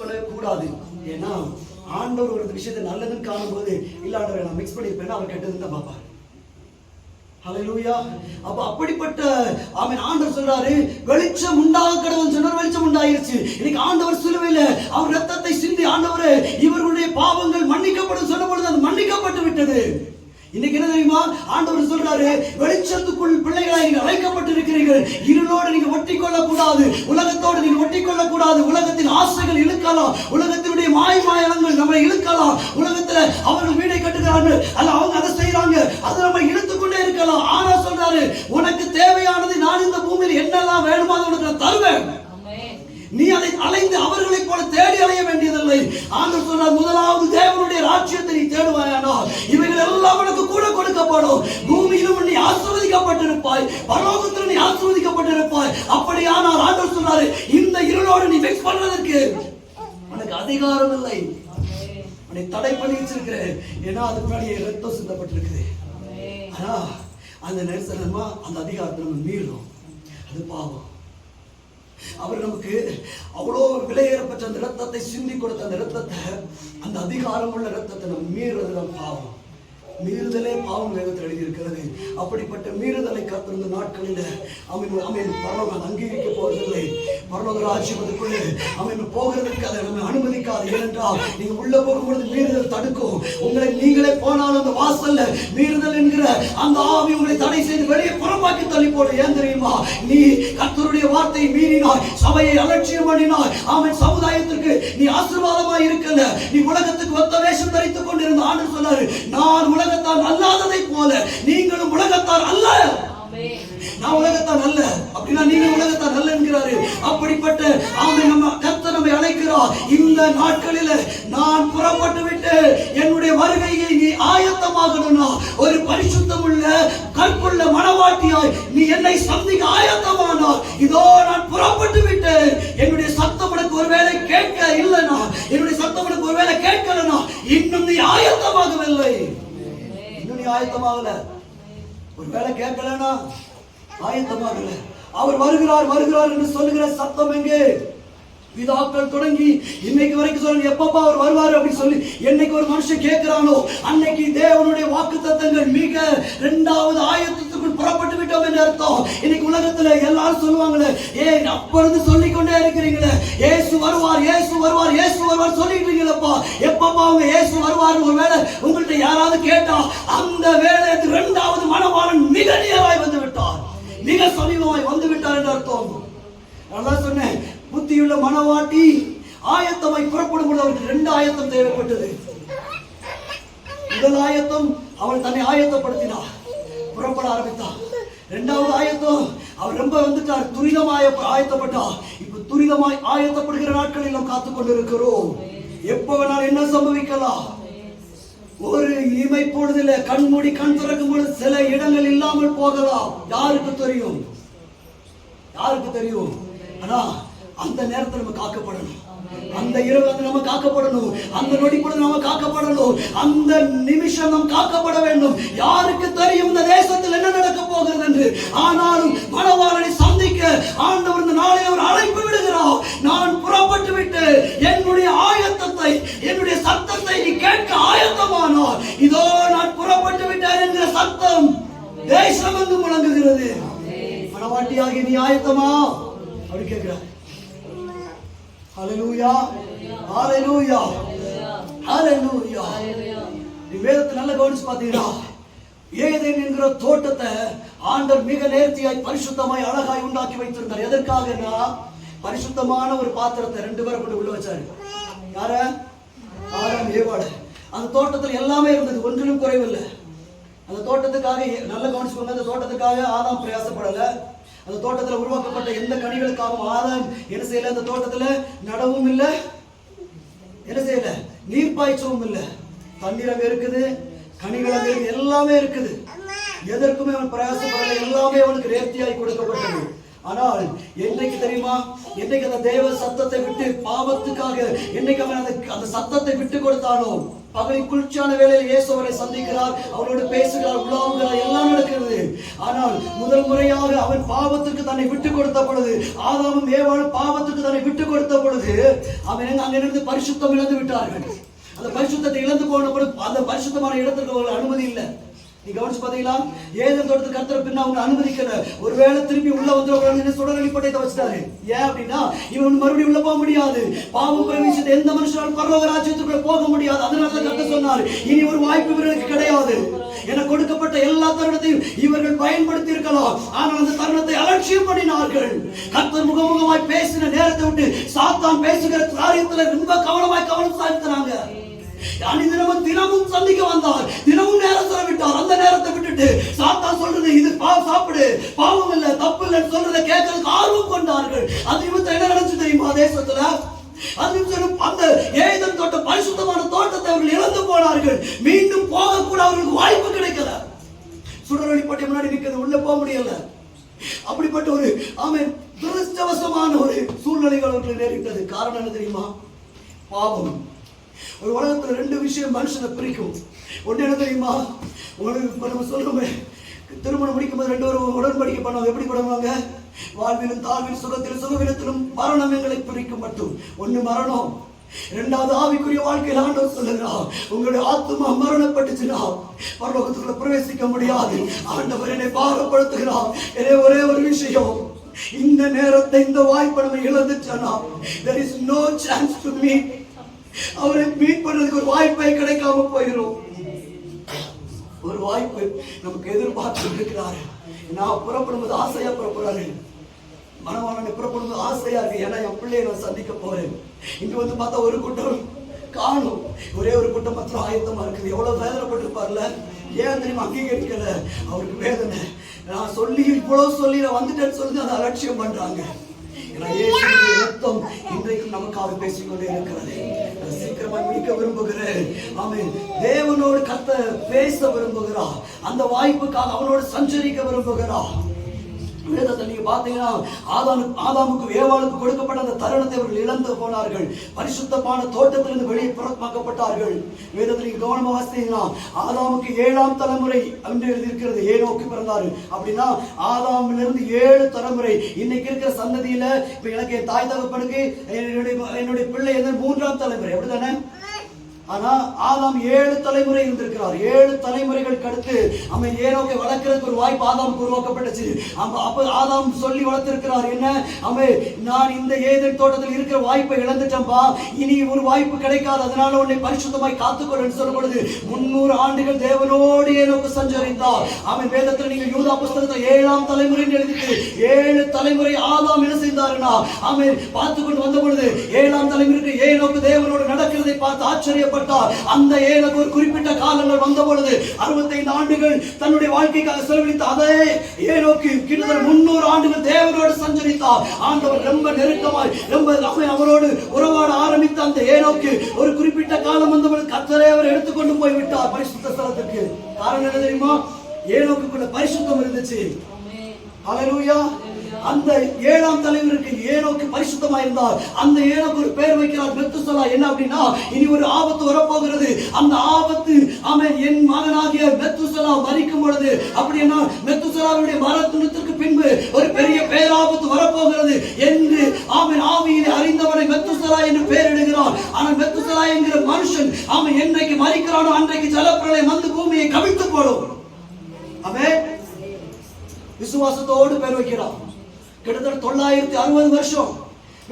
பண்ணவே கூடாது. ஏன்னா ஆண்டவர் ஒரு விஷயத்தை நல்லதுன்னு காணும் போது, இல்ல ஆண்டவர் நான் மிக்ஸ் பண்ணிருப்பேன்னா அவர் கெட்டதுன்னு தான் பார்ப்பார். ஹல்லேலூயா. அப்ப அப்படிப்பட்ட ஆண்டவர் சொல்றாரு, வெளிச்சம் உண்டாக கடவுள் சொன்னார், வெளிச்சம் உண்டாயிருச்சு. இன்னைக்கு ஆண்டவர் சிலுவையில அவர் ரத்தத்தை சிந்தி, ஆண்டவரே இவர்களுடைய பாவங்கள் மன்னிக்கப்படும் சொன்ன பொழுது அது மன்னிக்கப்பட்டு விட்டது. இன்னைக்கு என்ன தெரியுமா? ஆண்டவர் சொல்றாரு, வெளிச்சத்துக்குள் பிள்ளைகளாய் நீங்க அழைக்கப்பட்டிருக்கிறீர்கள். இருளோடு நீங்க ஒட்டிக்கொள்ள கூடாது, உலகத்தோடு நீங்க ஒட்டிக்கொள்ள கூடாது. உலகத்தின் ஆசைகள் இழுக்கலாம், உலகத்தினுடைய மாயமாயங்கள் நம்மளை இழுக்கலாம். உலகத்துல அவர்கள் வீடை கட்டுகிறார்கள், அல்ல அவங்க அதை செய்யறாங்க, அதை நம்ம இழுத்துக்கொண்டே இருக்கலாம். ஆனா சொல்றாரு, உனக்கு தேவையானது நான் இந்த பூமியில் என்னெல்லாம் வேணுமோ அதை உனக்கு நான் தருவேன். நீ அதை அலைந்து அவர்களை போல தேடி அலைய வேண்டியதில்லை. ஆண்டவர் சொன்னார், முதலாவது தேவனுடைய ராஜ்யத்தை நீ தேடுவாயானால் இவைகள் எல்லாம் உனக்கு கூட கொடுக்கப்படும். பூமியிலும் நீ ஆசீர்வதிக்கப்பட்டிருப்பாய், பரலோகத்திலும் நீ ஆசீர்வதிக்கப்பட்டிருப்பாய். அப்படியானால் ஆண்டவர் சொன்னாரு, இந்த இருளோடு நீ மிக்ஸ் பண்றதற்கு அதிகாரம் இல்லை. உன்னை தடை பண்ணி வச்சிருக்கிறேன். ஏன்னா அதுக்கு முன்னாடி ரத்தம் சிந்தப்பட்டிருக்குது. ஆனா அந்த நேரமா அந்த அதிகாரத்தை நம்ம மீறுறோம். அது பாவம். அவர் நமக்கு அவ்வளோ விலையேறப்பட்ட அந்த ரத்தத்தை சிந்தி கொடுத்த அந்த ரத்தத்தை, அந்த அதிகாரம் உள்ள ரத்தத்தை நம்ம மீறுறதுதான் பாவம். மீறுதலே பாவம் வேதத்தில் எழுதியிருக்கிறது. அப்படிப்பட்ட மீறுதலை கத்திருந்த நாட்களில் அவன் பரலோகம் அங்கீகரிக்க போவதில்லை. பரலோக ராஜ்யம் அதுக்குள்ளே அவன் போகிறதுக்கு அதை நம்ம அனுமதிக்காது. ஏனென்றால் நீங்க உள்ள போகும்பொழுது மீறுதல் தடுக்கும். உங்களை நீங்களே போனாலும் அந்த வாசல்ல மீறுதல் என்கிற அந்த ஆவி உங்களை தடை செய்து வெளியே புறம்பாக்கி தள்ளி போடு. ஏன் தெரியுமா? நீ கர்த்தருடைய வார்த்தையை மீறினாய், சபையை அலட்சியம் பண்ணினாய். அவன் சமுதாயத்திற்கு நீ ஆசீர்வாதமாய் இருக்கல. நீ உலகத்துக்கு ஒத்த வேஷம் தரித்துக் கொண்டிருந்த ஆண்டு சொன்னாரு, நான் உலகத்தார் அல்லாததை போல நீங்களும் உலகத்தார் அல்ல. நான் உலகத்தார் அல்ல அப்படின்னா நீங்க உலகத்தார் அல்ல என்கிறாரு. அப்படிப்பட்ட அவன் நம்ம கர்த்தர் நம்மை அழைக்கிறார். இந்த நாட்களில் நான் புறப்பட்டு விட்டு என்னுடைய வருகையை நீ ஆயத்தமாகணும்னா, ஒரு பரிசுத்தம் உள்ள கற்புள்ள மனவாட்டியாய் நீ என்னை சந்திக்க ஆயத்தமானார். இதோ நான் புறப்பட்டு விட்டு என்னுடைய சத்தம் உனக்கு ஒருவேளை கேட்க இல்லைனா, என்னுடைய சத்தம் உனக்கு ஒருவேளை கேட்கலனா, இன்னும் நீ ஆயத்தமாகவில்லை. இன்னும் நீ ஆயத்தமாகல. ஒருவேளை கேட்கலனா ஆயத்தமாகல. அவர் வருகிறார் வருகிறார் என்று சொல்லுகிற சத்தம் எங்கே? பிதாக்கள் தொடங்கி இன்னைக்கு வரைக்கும் சொல்லுங்க, எப்பப்பா அவர் வருவார் அப்படின்னு சொல்லி என்னைக்கு ஒரு மனுஷன் கேட்கிறானோ அன்னைக்கு தேவனுடைய வாக்குத்தத்தங்கள் மிக இரண்டாவது ஆயத்தத்துக்குள் புறப்பட்டு விட்டோம் என்று அர்த்தம். இன்னைக்கு உலகத்துல எல்லாரும் சொல்லுவாங்களே, ஏன் அப்பொழுது சொல்லிக்கொண்டே இருக்கிறீங்களே, இயேசு வருவார் இயேசு வருவார் இயேசு வருவார் சொல்லிட்டு இருக்கீங்களப்பா, எப்பப்பா அவங்க இயேசு வருவார் ஒருவேளை உங்கள்கிட்ட யாராவது கேட்டா, அந்த வேலை இரண்டாவது மணவாளன் மிக நேராய் வந்து விட்டார், மிக சமீபமாய் வந்து விட்டார் என்று அர்த்தம். நான் சொன்னேன், புத்தியுள்ள மனவாட்டி ஆயத்தமாய் புறப்படும் பொழுது அவருக்கு 2 ஆயத்தம் தேவைப்பட்டது. முதல் ஆயத்தம் அவள் தன்னை ஆயத்தப்படுத்தினார், புறப்பட ஆரம்பித்தார். 2வது ஆயத்தம் அவர் ரொம்ப வந்துட்டார், துரிதமாய் ஆயத்தப்பட்டார். இப்ப துரிதமாய் ஆயத்தப்படுகிற நாட்களில் நாம் காத்துக் கொண்டிருக்கிறோம். எப்ப வேணாலும் என்ன சம்பவிக்கலாம். ஒரு இமை பொழுதுல கண் மூடி கண் திறக்கும் பொழுது சில இடங்கள் இல்லாமல் போகலாம். யாருக்கு தெரியும்? யாருக்கு தெரியும்? ஆனா அந்த நேரத்தில் நம்ம காக்கப்படணும். அந்த இரவு நம்ம காக்கப்படணும். அந்த நொடி பொழுது நம்ம காக்கப்படணும். அந்த நிமிஷம் நாம் காக்கப்பட வேண்டும். யாருக்கு தெரியும் இந்த தேசத்தில் என்ன நடக்க போகிறது என்று? ஆனாலும் மணவாளனை சந்திக்க ஆண்டவர் இந்த நாளில் அவர் அழைப்பு விடுகிறார். நான் புறப்பட்டு விட்டு என்னுடைய ஆயத்தத்தை, என்னுடைய சத்தத்தை நீ கேட்க ஆயத்தமானார். இதோ நான் புறப்பட்டு விட்டேன் என்கிற சத்தம் தேசம் எங்கு முழங்குகிறது. மணவாட்டியாகி நீ ஆயத்தமா அப்படி கேட்கிறார். ஹல்லேலூயா ஹல்லேலூயா ஹல்லேலூயா. நீ வேதத்தை நல்ல கவனிச்சு பாத்தீங்களா? ஏதேன் என்கிற தோட்டத்தை ஆண்டவர் மிக நேர்த்தியாய் பரிசுத்தமாய் அழகாய் உண்டாக்கி வைத்திருந்தார். எதற்காகனா, பரிசுத்தமான ஒரு பாத்திரத்தை 2 பேரை கொண்டு உள்ள வச்சாரு. யார? ஆதாம் ஏவாள். அந்த தோட்டத்தில் எல்லாமே இருந்தது, ஒன்றிலும் குறைவில்லை. அந்த தோட்டத்துக்காக நல்ல கவனிச்சுக்கோங்க, அந்த தோட்டத்துக்காக ஆதாம் பிரயாசப்படல. அந்த தோட்டத்தில் உருவாக்கப்பட்ட எந்த கனிகளுக்காகவும் ஆதாம் என்ன செய்யல? அந்த தோட்டத்தில் நடவும் இல்லை, என்ன செய்யல? நீர் பாய்ச்சவும் இல்லை. தண்ணீர் அங்க இருக்குது, கனிகள் அங்க இருக்குது, எல்லாமே இருக்குது. எதற்குமே அவன் பிரயாசப்படல, எல்லாமே அவனுக்கு நேர்த்தியாய் கொடுக்கப்பட்டது. ஆனால் என்னைக்கு தெரியுமா? என்னைக்கு அந்த தேவ சத்தத்தை விட்டு பாவத்துக்காக என்னைக்கு அவன் அந்த சத்தத்தை விட்டு கொடுத்தானோ, பகலில் குளிர்ச்சியான வேளையில் இயேசு அவரை சந்திக்கிறார், அவரோடு பேசுகிறார், உலாவுகிறார், எல்லாம் நடக்கிறது. ஆனால் முதல் முறையாக அவன் பாவத்துக்கு தன்னை விட்டு கொடுத்த பொழுது, ஆதாமும் ஏவாளும் பாவத்துக்கு தன்னை விட்டு கொடுத்த பொழுது, அவன் அங்கிருந்து பரிசுத்தம் இழந்து விட்டார்கள். அந்த பரிசுத்தத்தை இழந்து போன பொழுது அந்த பரிசுத்தமான இடத்திற்கு அவர்கள் அனுமதி இல்லை. நீ கவனிச்சு பாத்தீங்களா? ஏதேன் தோட்டத்துக்கு கர்த்தர் பின்ன அவங்க அனுமதிக்கல. ஒருவேளை திருப்பி உள்ள வந்து சுடரொளி பட்டயத்தை வச்சுட்டாரு. ஏன் அப்படின்னா, இவன் மறுபடியும் உள்ள போக முடியாது. பாவம் பிரவேசித்த எந்த மனுஷனாலும் பரலோக ராஜ்யத்துக்குள்ள போக முடியாது. அதனால கர்த்தர் சொன்னார், இனி ஒரு வாய்ப்பு இவர்களுக்கு கிடையாது. என கொடுக்கப்பட்ட எல்லா தருணத்தையும் இவர்கள் பயன்படுத்தி இருக்கலாம், ஆனால் அந்த தருணத்தை அலட்சியம் பண்ணினார்கள். கர்த்தர் முகமுகமாய் பேசின நேரத்தை விட்டு சாத்தான் பேசுகிற காரியத்துல ரொம்ப கவனமாய் கவனம் செலுத்தினாங்க. தினமும் சந்திக்க வந்தார், தினமும் நேரம் செலவிட்டார். அந்த நேரத்தை விட்டுட்டு சாத்தான் சொல்றது இது சாப்பிடு, பாவம் இல்ல, தப்பு இல்லைன்னு சொல்றதை கேட்கறதுக்கு ஆர்வம் கொண்டார்கள். அது நிமித்தம் என்ன நடந்துச்சு தெரியுமா? தேசத்துல அந்த ஏதேன் தோட்டம், பரிசுத்தமான தோட்டத்தை அவர்கள் இழந்து போனார்கள். மீண்டும் போக கூட அவர்களுக்கு வாய்ப்பு கிடைக்கல. சுடரொளி பட்டை முன்னாடி நிற்கிறது, உள்ள போக முடியல. அப்படிப்பட்ட ஒரு துரதிர்ஷ்டவசமான ஒரு சூழ்நிலைகள் அவர்களுக்கு நேரிட்டது. காரணம் என்ன தெரியுமா? பாவம். ஒரு உலகத்துல ரெண்டு விஷயம் மனுஷனை பிரிக்கும். ஒன்று என்ன தெரியுமா? உங்களுக்கு நம்ம சொல்றோமே, திருமணம் முடிக்கும் போது ரெண்டு பேரும் உடன்படிக்கை பண்ணுவாங்க. எப்படி பண்ணுவாங்க? வாழ்விலும் தாழ்விலும் சுகத்திலும் சுகவினத்திலும் மரணம் எங்களை பிரிக்கும் மட்டும். ஒண்ணு மரணம். இரண்டாவது ஆவிக்குரிய வாழ்க்கையில் ஆண்டவர் சொல்லுகிறார், உங்களுடைய ஆத்மா மரணப்பட்டுச்சுன்னா பரலோகத்துக்குள்ள பிரவேசிக்க முடியாது. ஆண்டவர் என்னை பாரப்படுத்துகிறார். எனவே ஒரே ஒரு விஷயம், இந்த நேரத்தை இந்த வாய்ப்பை நம்ம இழந்துச்சோன்னா there is no chance to meet. அவரை மீட் பண்றதுக்கு ஒரு வாய்ப்பை கிடைக்காம போயிடும். ஒரு வாய்ப்பு நமக்கு எதிர்பார்த்து இருக்கிறாரு. நான் புறப்படும்போது ஆசையா புறப்படுறாரு. மனவாளனை புறப்படும்போது ஆசையா இருக்கு. ஏன்னா என் பிள்ளையை நான் சந்திக்க போறேன். இங்க வந்து பார்த்தா ஒரு கூட்டம் காணும். ஒரே ஒரு கூட்டம் மாத்திரம் ஆயத்தமா இருக்குது. எவ்வளவு வேதனைப்பட்டிருப்பார்ல. ஏன் தெரியுமா? அங்கீகரிக்கல. அவருக்கு வேதனை. நான் சொல்லி இவ்வளவு சொல்லி நான் வந்துட்டேன்னு சொல்லி அதை அலட்சியம் பண்றாங்க. ரத்தம் இன்றைக்கும் நமக்காக பேசிக்கொண்டே இருக்கிறது. சீக்கிரமா முடிக்க விரும்புகிறேன். ஆமென். தேவனோடு கர்த்தர் பேச விரும்புகிறார். அந்த வாய்ப்புக்காக அவனோடு சஞ்சரிக்க விரும்புகிறார். வேதத்தை நீங்க பாத்தீங்கன்னா ஆதாமுக்கு ஏவாளுக்கு கொடுக்கப்பட்ட அந்த தருணத்தை அவர்கள் இழந்து போனார்கள். பரிசுத்தமான தோட்டத்திலிருந்து வெளியே புறமாக்கப்பட்டார்கள். வேதத்தை நீங்க கவனமா வாசித்தீங்கன்னா ஆதாமுக்கு 7ஆம் தலைமுறை என்று எழுதியிருக்கிறது. ஏனோக்கு பிறந்தாரு. அப்படின்னா ஆதாமிலிருந்து 7 தலைமுறை. இன்னைக்கு இருக்கிற சந்ததியில இப்ப எனக்கு என் தாய் தகப்பனுக்கு என்னுடைய பிள்ளை 3ஆம் தலைமுறை. அப்படித்தானே? ஆனா ஆதாம் 7 தலைமுறை இருந்திருக்கிறார். 7 தலைமுறைகளுக்கு அடுத்து அவன் ஏனோக்கை வளர்க்கிறதுக்கு ஒரு வாய்ப்பு ஆதாமுக்கு உருவாக்கப்பட்டுச்சு. அப்ப ஆதாம் சொல்லி வளர்த்திருக்கிறார், என்ன? அவன் நான் இந்த ஏதேன் தோட்டத்தில் இருக்கிற வாய்ப்பை இழந்துட்டேன்பா, இனி ஒரு வாய்ப்பு கிடைக்காது, அதனால உன்னை பரிசுத்தமாய் காத்துக்கொள்ளுன்னு சொல்லும் பொழுது 300 ஆண்டுகள் தேவனோடு ஏனோக்கு சஞ்சரித்தார். அவன் வேதத்தில் நீங்க யூதா புஸ்தகத்தில் 7ஆம் தலைமுறை எழுதிட்டு 7 தலைமுறை ஆதாம் என்ன செய்தாருன்னா அவன் பார்த்து கொண்டு வந்த பொழுது 7ஆம் தலைமுறைக்கு ஏனோக்கு தேவனோடு நடக்கிறதை பார்த்து ஆச்சரிய அந்த ஏனோக்கு ஒரு குறிப்பிட்ட காலங்கள் வந்த பொழுது 65 ஆண்டுகள் தன்னுடைய வாழ்க்கைக்காக செலவழித்த அதே ஏனோக்கு கிட்டத்தட்ட 300 ஆண்டுகள் தேவனோடு சஞ்சரித்தார். ஆண்டவர் ரொம்ப நெருக்கமாய் ரொம்ப அவரோடு உறவாட ஆரம்பித்த அந்த ஏனோக்கு ஒரு குறிப்பிட்ட காலம் வந்த பொழுது கர்த்தரே அவர் எடுத்துக்கொண்டு போய் விட்டார் பரிசுத்த ஸ்தலத்துக்கு. காரணம் என்ன தெரியுமா? ஏனோக்குள்ள பரிசுத்தம் இருந்துச்சு. ஹல்லேலூயா. அந்த 7ஆம் தலைவருக்கு ஏனோக்கு பரிசுத்தமா இருந்தார். அந்த ஏனோக்கு ஒரு பெயர் வைக்கிறார், மெத்துசலா. என்ன அப்படின்னா, இனி ஒரு ஆபத்து வரப்போகிறது. அந்த ஆபத்து ஆமென் என் மகனாகிய மெத்துசலா மரிக்கும் பொழுது, அப்படின்னா மெத்துசலாவுடைய மரணத்திற்கு பின்பு ஒரு பெரிய பேராபத்து வரப்போகிறது என்று ஆமென் ஆவியிலே அறிந்தவனை மெத்துசலா என்று பெயரிடுகிறார். ஆனால் மெத்துசலா என்கிற மனுஷன் அவன் என்றைக்கு மரிக்கிறானோ அன்றைக்கு ஜலப்பிரளயம் வந்து பூமியை கவிழ்த்து போடும். ஆமென். விசுவாசத்தோடு பெயர் வைக்கிறான். கிட்டத்தட்ட 960 வருஷம்.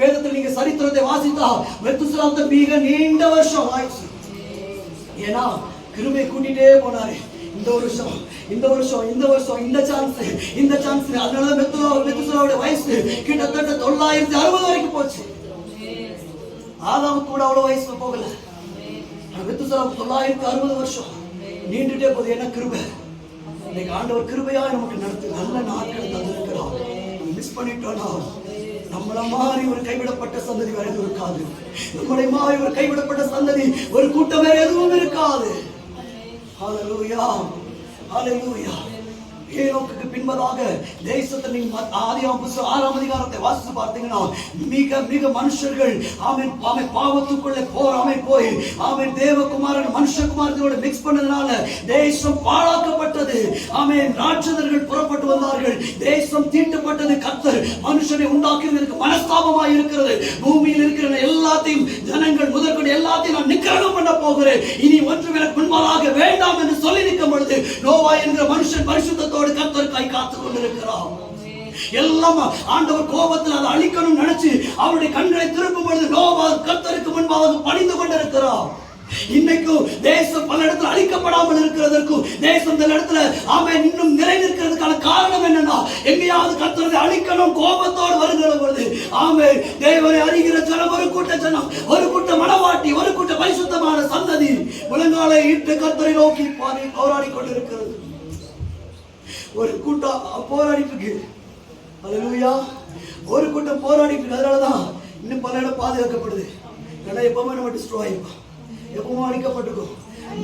வேதத்தில் நீங்க சரித்திரத்தை வாசித்தா மெத்துசலாவுக்கு மிக நீண்ட வருஷம் ஆயிடுச்சு. ஏன்னா கிருபை கூட்டிட்டே போனாரு. இந்த வருஷம் இந்த வருஷம் இந்த வருஷம் இந்த சான்ஸ். அதனால மெத்துசலாவுடைய வயசு கிட்டத்தட்ட 960 வரைக்கும் போச்சு. ஆதாமுக்கு கூட அவ்வளவு வயசு போகல. மெத்துசலாவுக்கு 960 வருஷம் நீண்டுட்டே போகுது. என்ன கிருபை! இன்னைக்கு ஆண்டவர் கிருபையா நமக்கு நடத்து நல்ல நாட்களை தந்திருக்கிறார். மிஸ் பண்ணிட்டோம்னா நம்மள மாதிரி ஒரு கைவிடப்பட்ட சந்ததி வேற எதுவும் இருக்காது. நம்மளை மாதிரி ஒரு கைவிடப்பட்ட சந்ததி ஒரு கூட்டம் வேற எதுவும் இருக்காது. ஹல்லேலூயா, ஹல்லேலூயா. ஏனோக்குக்கு பின்பதாக தேசத்தை நீங்க ஆதியாகமம் புத்தகம் 6ஆம் அதிகாரத்தை வாசித்து பார்த்தீங்கன்னா மிக மிக மனுஷர்கள் ஆமென் பாவத்துக்குள்ளே போய் ஆமென் தேவகுமாரன் மனுஷகுமாரனோட மிக்ஸ் பண்ணதுனால தேசம் பாழாக்கப்பட்டது. ஆமென் ராட்சதர்கள் புறப்பட்டு வந்தார்கள். தேசம் தீட்டப்பட்டது. கர்த்தர் மனுஷனை உண்டாக்குவதற்கு மனஸ்தாபமாய் இருக்கிறது. பூமியில் இருக்கிற எல்லாத்தையும் ஜனங்கள் முதற்கொண்டு எல்லாத்தையும் நான் நிக்கிரகம் பண்ண போகிறேன், இனி ஒன்று எனக்கு முன்பாக வேண்டாம் என்று சொல்லி நிற்கும் பொழுது நோவா என்கிற மனுஷன் பரிசுத்தத்தோடு கர்த்தர் கை காத்துக் கொண்டிருக்கிறார். எல்லாம் ஆண்டவர் கோபத்தில் அதை அழிக்கணும் நினைச்சு அவருடைய கண்களை திருப்பும் பொழுது நோவா கர்த்தருக்கு முன்பாக பணிந்து கொண்டிருக்கிறார். இன்னைக்கும் தேசம் பல இடத்துல அழிக்கப்படாமல் இருக்கிறதற்கும் தேசம் சில இடத்துல ஆமென் இன்னும் நிலை நிற்கிறதுக்கான காரணம் என்னன்னா, எங்கேயாவது கர்த்தரை அழிக்கணும் கோபத்தோடு வருகிற பொழுது ஆமென் தேவனை அறிகிற ஜனம் ஒரு கூட்ட ஜனம், ஒரு கூட்ட மனவாட்டி, ஒரு கூட்ட பரிசுத்தமான சந்ததி முழங்காலை இட்டு கர்த்தரை நோக்கி போராடி கொண்டிருக்கிறது. ஒரு கூட்டம் போராடிட்டு இருக்கு. ஹல்லேலூயா. ஒரு கூட்டம் போராடிட்டு இருக்கு. அதனாலதான் இன்னும் பல இடம் பாதுகாக்கப்படுது. ஏன்னா எப்பவுமே நம்ம டிஸ்ட்ராய் ஆயிருக்கோம், எப்பவும் அழிக்கப்பட்டிருக்கோம்.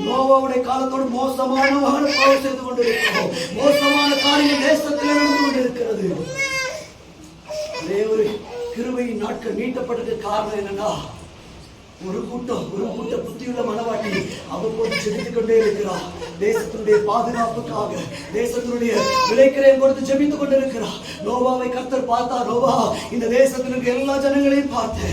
நோவாவுடைய காலத்தோடு மோசமான பாவம் செய்து கொண்டிருக்கிறோம். மோசமான காரியங்கள் தேசத்தில் நடந்து கொண்டிருக்கிறது. ஒரே ஒரு கிருபையின் நாட்கள் நீட்டப்பட்டதுக்கு காரணம் என்னன்னா, ஒரு கூட்ட புத்தியுள்ள மனவாட்டி அவ்வப்போது ஜெபித்துக் கொண்டே இருக்கிறார். தேசத்தினுடைய பாதுகாப்புக்காக, தேசத்தினுடைய விளைக்கிறையும் கொடுத்து ஜெபித்துக் கொண்டிருக்கிறார். நோவாவை கர்த்தர் பார்த்தா, நோவா இந்த தேசத்தில் இருக்க எல்லா ஜனங்களையும் பார்த்து,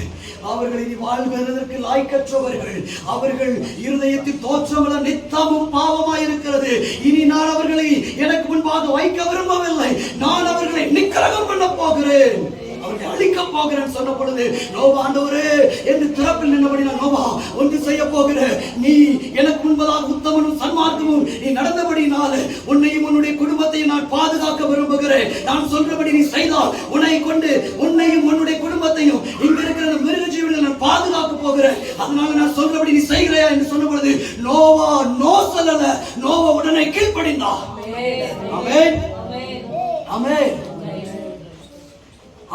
அவர்கள் இனி வாழ்வதற்கு லாய்க்கற்றவர்கள், அவர்கள் இருதயத்தில் தோற்றமல நித்தமும் பாவமாய் இருக்கிறது, இனி நான் அவர்களை எனக்கு முன்பாக வைக்க விரும்பவில்லை, நான் அவர்களை நிக்கிரகம் பண்ண போகிறேன், அவர்களை அழிக்க போகிறேன் சொன்ன பொழுது, நோவா ஆண்டவரே என்று திறப்பில் நின்றபடி நான் நோவா ஒன்று செய்ய போகிறேன், நீ எனக்கு முன்பதாக உத்தமனும் சன்மார்க்கமும் நீ நடந்தபடினால உன்னையும் உன்னுடைய குடும்பத்தையும் நான் பாதுகாக்க விரும்புகிறேன், நான் சொல்றபடி நீ செய்தால் உன்னை கொண்டு உன்னையும் உன்னுடைய குடும்பத்தையும் இங்க இருக்கிற மிருக ஜீவனை நான் பாதுகாக்க போகிறேன், அதனால நான் சொல்றபடி நீ செய்கிறாயா என்று சொன்ன பொழுது நோவா நோ சொல்லல, நோவா உடனே கீழ்ப்படிந்தான். ஆமென் ஆமென்.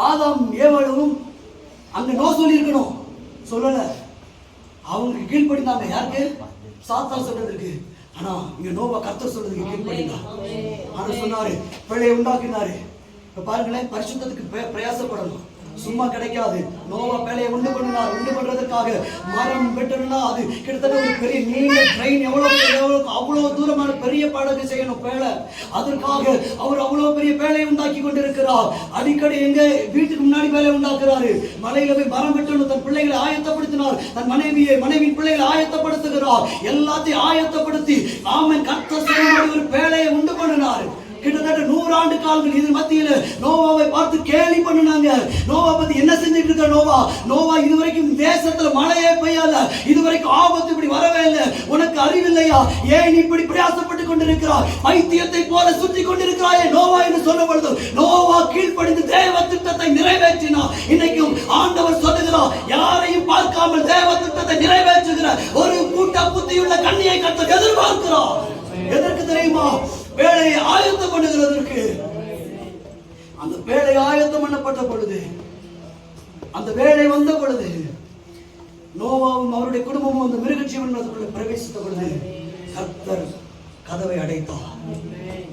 ஆதாம் ஏவாளும் அங்க நோ சொல்லி இருக்கணும், சொல்லல, அவங்க கீழ்ப்படிந்தாங்க. யாருக்கு? சாத்தான் சொல்றதுக்கு. ஆனா இங்க நோவா கர்த்தர் சொல்றதுக்கு கீழ்ப்படிந்தான். ஆனா சொன்னாரு, பிழையை உண்டாக்கினாரு. இப்ப பாருங்களேன், பரிசுத்தத்துக்கு பிரயாசப்படணும், சும்மா கிடைக்காது. நோவா பேழையை உண்டு பண்றதுக்காக மரம் வெட்டணும்னா அது கிட்டத்தட்ட ஒரு பெரிய நீண்ட ட்ரெயின், அவ்வளவு தூரமான பெரிய படகு செய்யணும் பேழை. அதற்காக அவர் அவ்வளவு பெரிய பேழையை உண்டாக்கி கொண்டிருக்கிறார். அடிக்கடி எங்க வீட்டுக்கு முன்னாடி பேழையை உண்டாக்குறாரு. மலையில போய் மரம் வெட்டணும், தன் பிள்ளைகளை ஆயத்தப்படுத்தினார், தன் மனைவியின் பிள்ளைகளை ஆயத்தப்படுத்துகிறார். எல்லாத்தையும் ஆயத்தப்படுத்தி ஆமென் கர்த்தர் ஒரு பேழையை உண்டு பண்ணினார். கிட்டத்தட்ட 100 ஆண்டு காலங்கள் இது மத்தியில நோவாவை பார்த்து கேலி பண்ணுனாங்க. நோவா பத்தி என்ன செஞ்சுட்டு இருக்க நோவா இதுவரைக்கும் தேசத்துல மழையே பெய்யல, இதுவரைக்கும் ஆபத்து இப்படி வரவே இல்லை, உனக்கு அறிவில்லையா, ஏன் இப்படி பிரயாசப்பட்டு கொண்டிருக்கிறாய், பைத்தியத்தை போல சுற்றி கொண்டிருக்கிறாயே நோவா என்று சொல்ல பொழுது நோவா கீழ்ப்படிந்து தேவ திட்டத்தை நிறைவேற்றினார். இன்னைக்கும் ஆண்டவர் சொல்லுகிறார், யாரையும் பார்க்காமல் தேவ திட்டத்தை நிறைவேற்றுகிற ஒரு கூட்ட புத்தியுள்ள கன்னியை கர்த்தர் எதிர்பார்க்கிறார். எதற்கு தெரியுமா? பேழையை ஆயத்தம் பண்ணுகிறதற்கு. அந்த பேழை ஆயத்தம் பண்ணப்பட்ட பொழுது, அந்த வேளை வந்த பொழுது நோவாவும் அவருடைய குடும்பமும் அந்த மிருகஜீவனுக்குள்ள பிரவேசித்த பொழுது கர்த்தர் கதவை அடைத்தார்.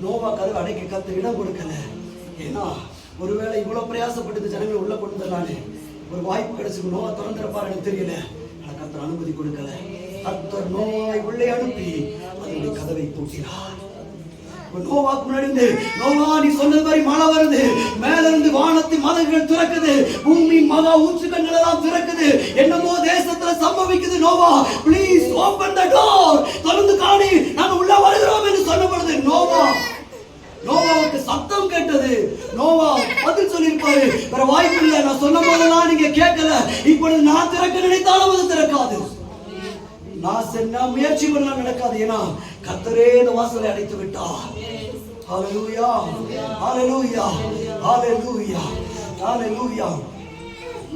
நோவா கதவை அடைக்க கர்த்தர் இடம் கொடுக்கல. ஏன்னா ஒருவேளை இவ்வளவு பிரயாசப்பட்டு ஜனங்களை உள்ள கொண்டு வந்தானே, ஒரு வாய்ப்பு கிடைச்சு நோவா திறந்திருப்பார் எனக்கு தெரியல. ஆனா கர்த்தர் அனுமதி கொடுக்கல. கர்த்தர் நோவாவை உள்ளே அனுப்பி அதனுடைய கதவை பூட்டினார். நோவாக்கு முன்னாடி நோவா நீ சொன்னது மாதிரி மழை வருது, மேல இருந்து வானத்தின் மதகுகள் திறக்குது, பூமி மகா ஊற்றுக்கண்கள் எல்லாம் திறக்குது, என்னமோ தேசத்துல சம்பவிக்குது. நோவா ப்ளீஸ் ஓபன் தி டோர், திறந்து காணி, நாங்க உள்ள வருகிறோம் என்று சொன்ன பொழுது நோவாவுக்கு சத்தம் கேட்டது. நோவா பதில் சொல்லியிருப்பாரு, வேற வாய்ப்பு இல்லை, நான் சொன்ன போதெல்லாம் நீங்க கேட்கல, இப்பொழுது நான் திறக்க நினைத்தாலும் அது திறக்காது, நான் முயற்சி பண்ணலாம் நடக்காது, ஏன்னா கர்த்தரே இந்த வாசலை அடைத்து விட்டார். ஹல்லேலூயா ஹல்லேலூயா ஹல்லேலூயா ஹல்லேலூயா.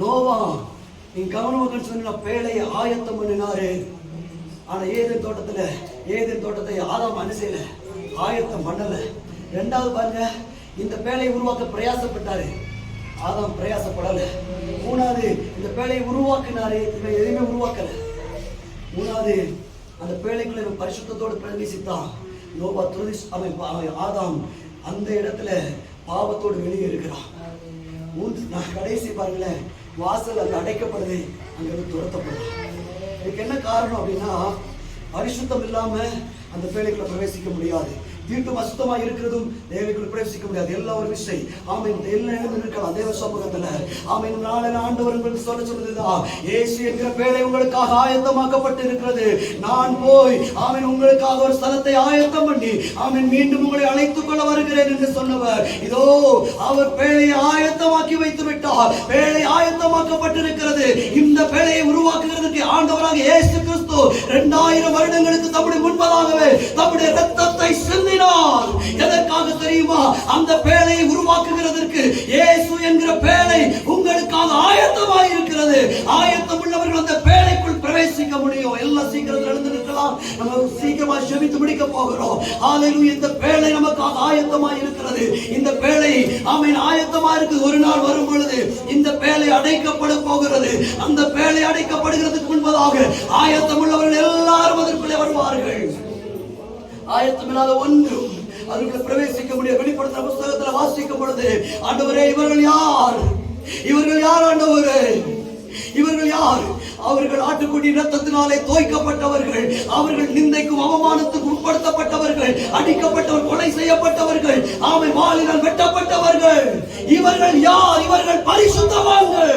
நோவா நீ கவனமாக சொன்ன பேழையை ஆயத்தம் பண்ணினாரு. ஆனா ஏதேன் தோட்டத்தை ஆதாம் அனுசையில ஆயத்தம் பண்ணல. ரெண்டாவது பாருங்க, இந்த பேழையை உருவாக்க பிரயாசப்பட்டாரு, ஆதாம் பிரயாசப்படல. மூணாவது இந்த பேழையை உருவாக்கினாரு, இவன் எதுவுமே உருவாக்கல. மூணாவது அந்த பேழைக்குள்ள பரிசுத்தத்தோடு பிரவேசித்தான். நோவா ஆதாம் அந்த இடத்துல பாவத்தோடு வெளியே இருக்கிறான். கடைசி பாருங்களேன், வாசல் அங்க அடைக்கப்படுது, அங்கிருந்து துரத்தப்படுறான். இதுக்கு என்ன காரணம் அப்படின்னா, பரிசுத்தம் இல்லாம அந்த பேழைக்குள்ள பிரவேசிக்க முடியாது. வீட்டும் அசுத்தமா இருக்கிறதும் தேவைக்குள் பிரவேசிக்க முடியாது. எல்லா ஒரு விஷயம் ஆமென். எல்லா இடமும் இருக்கலாம் தேவ சமூகத்துல. ஆமென். நாளில் ஆண்டவர் உங்களுக்கு சொல்லுதுதான், இயேசு என்கிற பேழை உங்களுக்காக ஆயத்தமாக்கப்பட்டு இருக்கிறது. நான் போய் ஆமென் உங்களுக்காக ஒரு ஸ்தலத்தை ஆயத்தம் பண்ணி ஆமென் மீண்டும் உங்களை அழைத்துக் கொள்ள வருகிறேன் என்று சொன்னவர், இதோ அவர் பேழையை ஆயத்தமாக்கி வைத்து விட்டார். பேழை ஆயத்தமாக்கப்பட்டிருக்கிறது. இந்த பேழையை உருவாக்குகிறதுக்கு ஆண்டவராக இயேசு கிறிஸ்து 2000 வருடங்களுக்கு தம்முடைய முன்பதாகவே தம்முடைய இரத்தத்தை சிந்தினார். எதற்காக தெரியுமா? அந்த பேழையை உருவாக்குகிறதற்கு இயேசு என்கிற பேழை உங்களுக்காக ஆயத்தமாய் இருக்கிறது. ஆயத்தம் உள்ளவர்கள் அந்த பேழைக்குள் பிரவேசிக்க முடியும். எல்லாம் சீக்கிரத்தில் எழுந்திருக்கலாம், நம்ம சீக்கிரமா ஜெபித்து முடிக்க போகிறோம். ஹல்லேலூயா. இந்த பேழை நமக்காக ஆயத்தமாய் இருக்கிறது. இந்த பேழை ஆமென் ஆயத்தமா இருக்கு. ஒரு நாள் வரும் பொழுது இந்த பேழை அடைக்கப்பட போகிறது. அந்த பேழை அடைக்கப்படுகிறதுக்கு முன்பதாக ஆயத்தம் உள்ளவர்கள் எல்லாரும் அதற்குள்ளே வருவார்கள். ஆயத்தமில்லாத ஒன்றும் அதுக்குள்ள பிரவேசிக்க முடியாது. வெளிப்படுத்துற புத்தகத்துல வாசிக்கும் பொழுது ஆண்டவரே இவர்கள் யார், இவர்கள் யார் ஆண்டவரே, இவர்கள் யார்? அவர்கள் ஆட்டுக்குடி இரத்தத்தினாலே தோய்க்கப்பட்டவர்கள், அவர்கள் நிந்தைக்கும் அவமானத்துக்கும் உட்படுத்தப்பட்டவர்கள், அடிக்கப்பட்டவர், கொலை செய்யப்பட்டவர்கள், ஆமை வாளினால் வெட்டப்பட்டவர்கள். இவர்கள் யார்? இவர்கள் பரிசுத்தவான்கள்.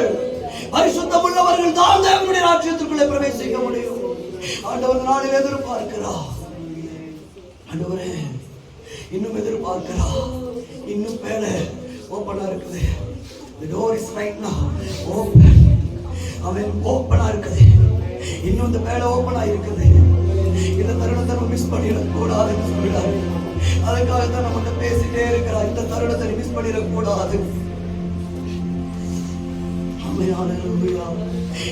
பரிசுத்தம் உள்ளவர்கள் தான் தேவனுடைய ராஜ்யத்திற்குள்ளே பிரவேசிக்க முடியும். ஆண்டவர் நாளில் எதிர்பார்க்கிறார். ஆண்டவரே இன்னும் எதிர்பார்க்கிறார். இன்னும் பேலை ஓப்பனா இருக்குது. The door is right now open. அவன் ஓப்பனா இருக்குது. இன்னும் இந்த பேலை ஓப்பனா இருக்குது. இந்த தருணத்தை நம்ம மிஸ் பண்ணிடக்கூடாதுன்னு சொல்லிட்டாரு. அதுக்காகத்தான் நம்மகிட்ட பேசிட்டே இருக்கிறார். இந்த தருணத்தை மிஸ் பண்ணிடக்கூடாது.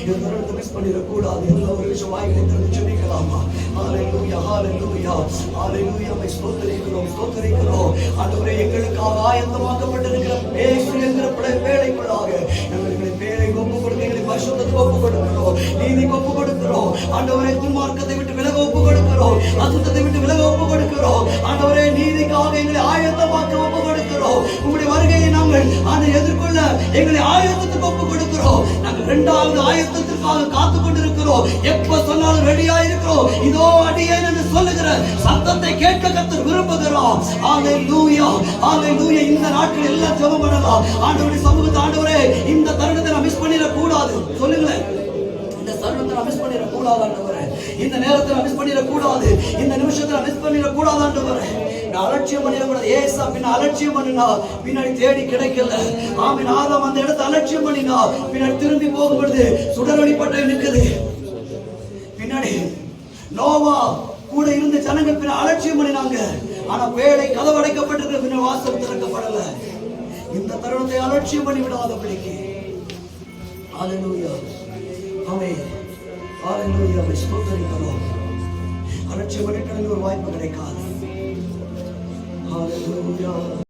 இந்த தருணத்தை மிஸ் பண்ணிடக்கூடாது. ஒரு விஷயம் வாய்களை திறந்து ஜெபிக்கலாமா? ஹல்லேலூயா, ஹல்லேலூயா, ஹல்லேலூயா. ஸ்தோத்திரிக்கிறோம், ஸ்தோத்திரிக்கிறோம். ஆண்டவரே, எங்களுக்காக ஆயத்தமாக்கப்பட்டிருக்கிற பேசு என்கிற பேழைக்குள்ளாக எங்களை பேழை ஒப்பு கொடுக்க, எங்களை பரிசுத்தத்துக்கு ஒப்பு கொடுக்கிறோம், நீதிக்கு ஒப்பு கொடுக்கிறோம். ஆண்டவரே, துன்மார்க்கத்தை விட்டு விலக ஒப்பு கொடுக்கிறோம், அசுத்தத்தை விட்டு விலக ஒப்பு கொடுக்கிறோம். ஆண்டவரே, நீதிக்காக எங்களை ஆயத்தமாக்க ஒப்பு கொடுக்கிறோம். உங்களுடைய வருகையை நாங்கள் எதிர்கொள்ள எங்களை ஆயத்தத்துக்கு ஒப்பு கொடுக்கிறோம். நாங்கள் இரண்டாவது ஆயத்தத்திற்காக காத்துக் கொண்டிருக்கிறோம். எப்ப சொன்னாலும் ரெடியா இருக்கிறோம். இதோ அடியேன் என்று சொல்லுகிற சத்தத்தை கேட்க கர்த்தர் விரும்புகிறோம். ஹல்லேலூயா, ஹல்லேலூயா. இந்த நாட்கள் எல்லாம் ஜெபம் பண்ணலாம். ஆண்டவருடைய சமூகத்தை, ஆண்டவரே, இந்த தருணத்தை நான் மிஸ் பண்ணிட கூடாது. சொல்லுங்களேன், இந்த தருணத்தை நான் மிஸ் பண்ணிட கூடாது ஆண்டவரே. இந்த நேரத்தை நான் மிஸ் பண்ணிட கூடாது. இந்த நிமிஷத்தை நான் மிஸ் பண்ணிட கூடாது ஆண்டவரே. அலட்சியம் பண்ணிடக்கூடாது. ஏசா பின்ன அலட்சியம் பண்ணினா பின்னாடி தேடி கிடைக்கல. ஆமீன். ஆதாம் அந்த இடத்தை அலட்சியம் பண்ணினா பின்னாடி திரும்பி போகும்பொழுது சுடரொளிப்பட்ட நிற்குது. பின்னாடி நோவா கூட இருந்த ஜனங்கள் பின்ன அலட்சியம் பண்ணினாங்க. ஆனா பேழை கதவடைக்கப்பட்டிருக்கிற பின்ன வாசல் திறக்கப்படல. இந்த தருணத்தை அலட்சியம் பண்ணி விடாதபடிக்கு. ஹல்லேலூயா, ஆமென், ஹல்லேலூயா. ஸ்தோத்திரிக்கிறோம். அலட்சியம் பண்ணிட்டு ஒரு வாய்ப்பு கிடைக்காது. Hallelujah.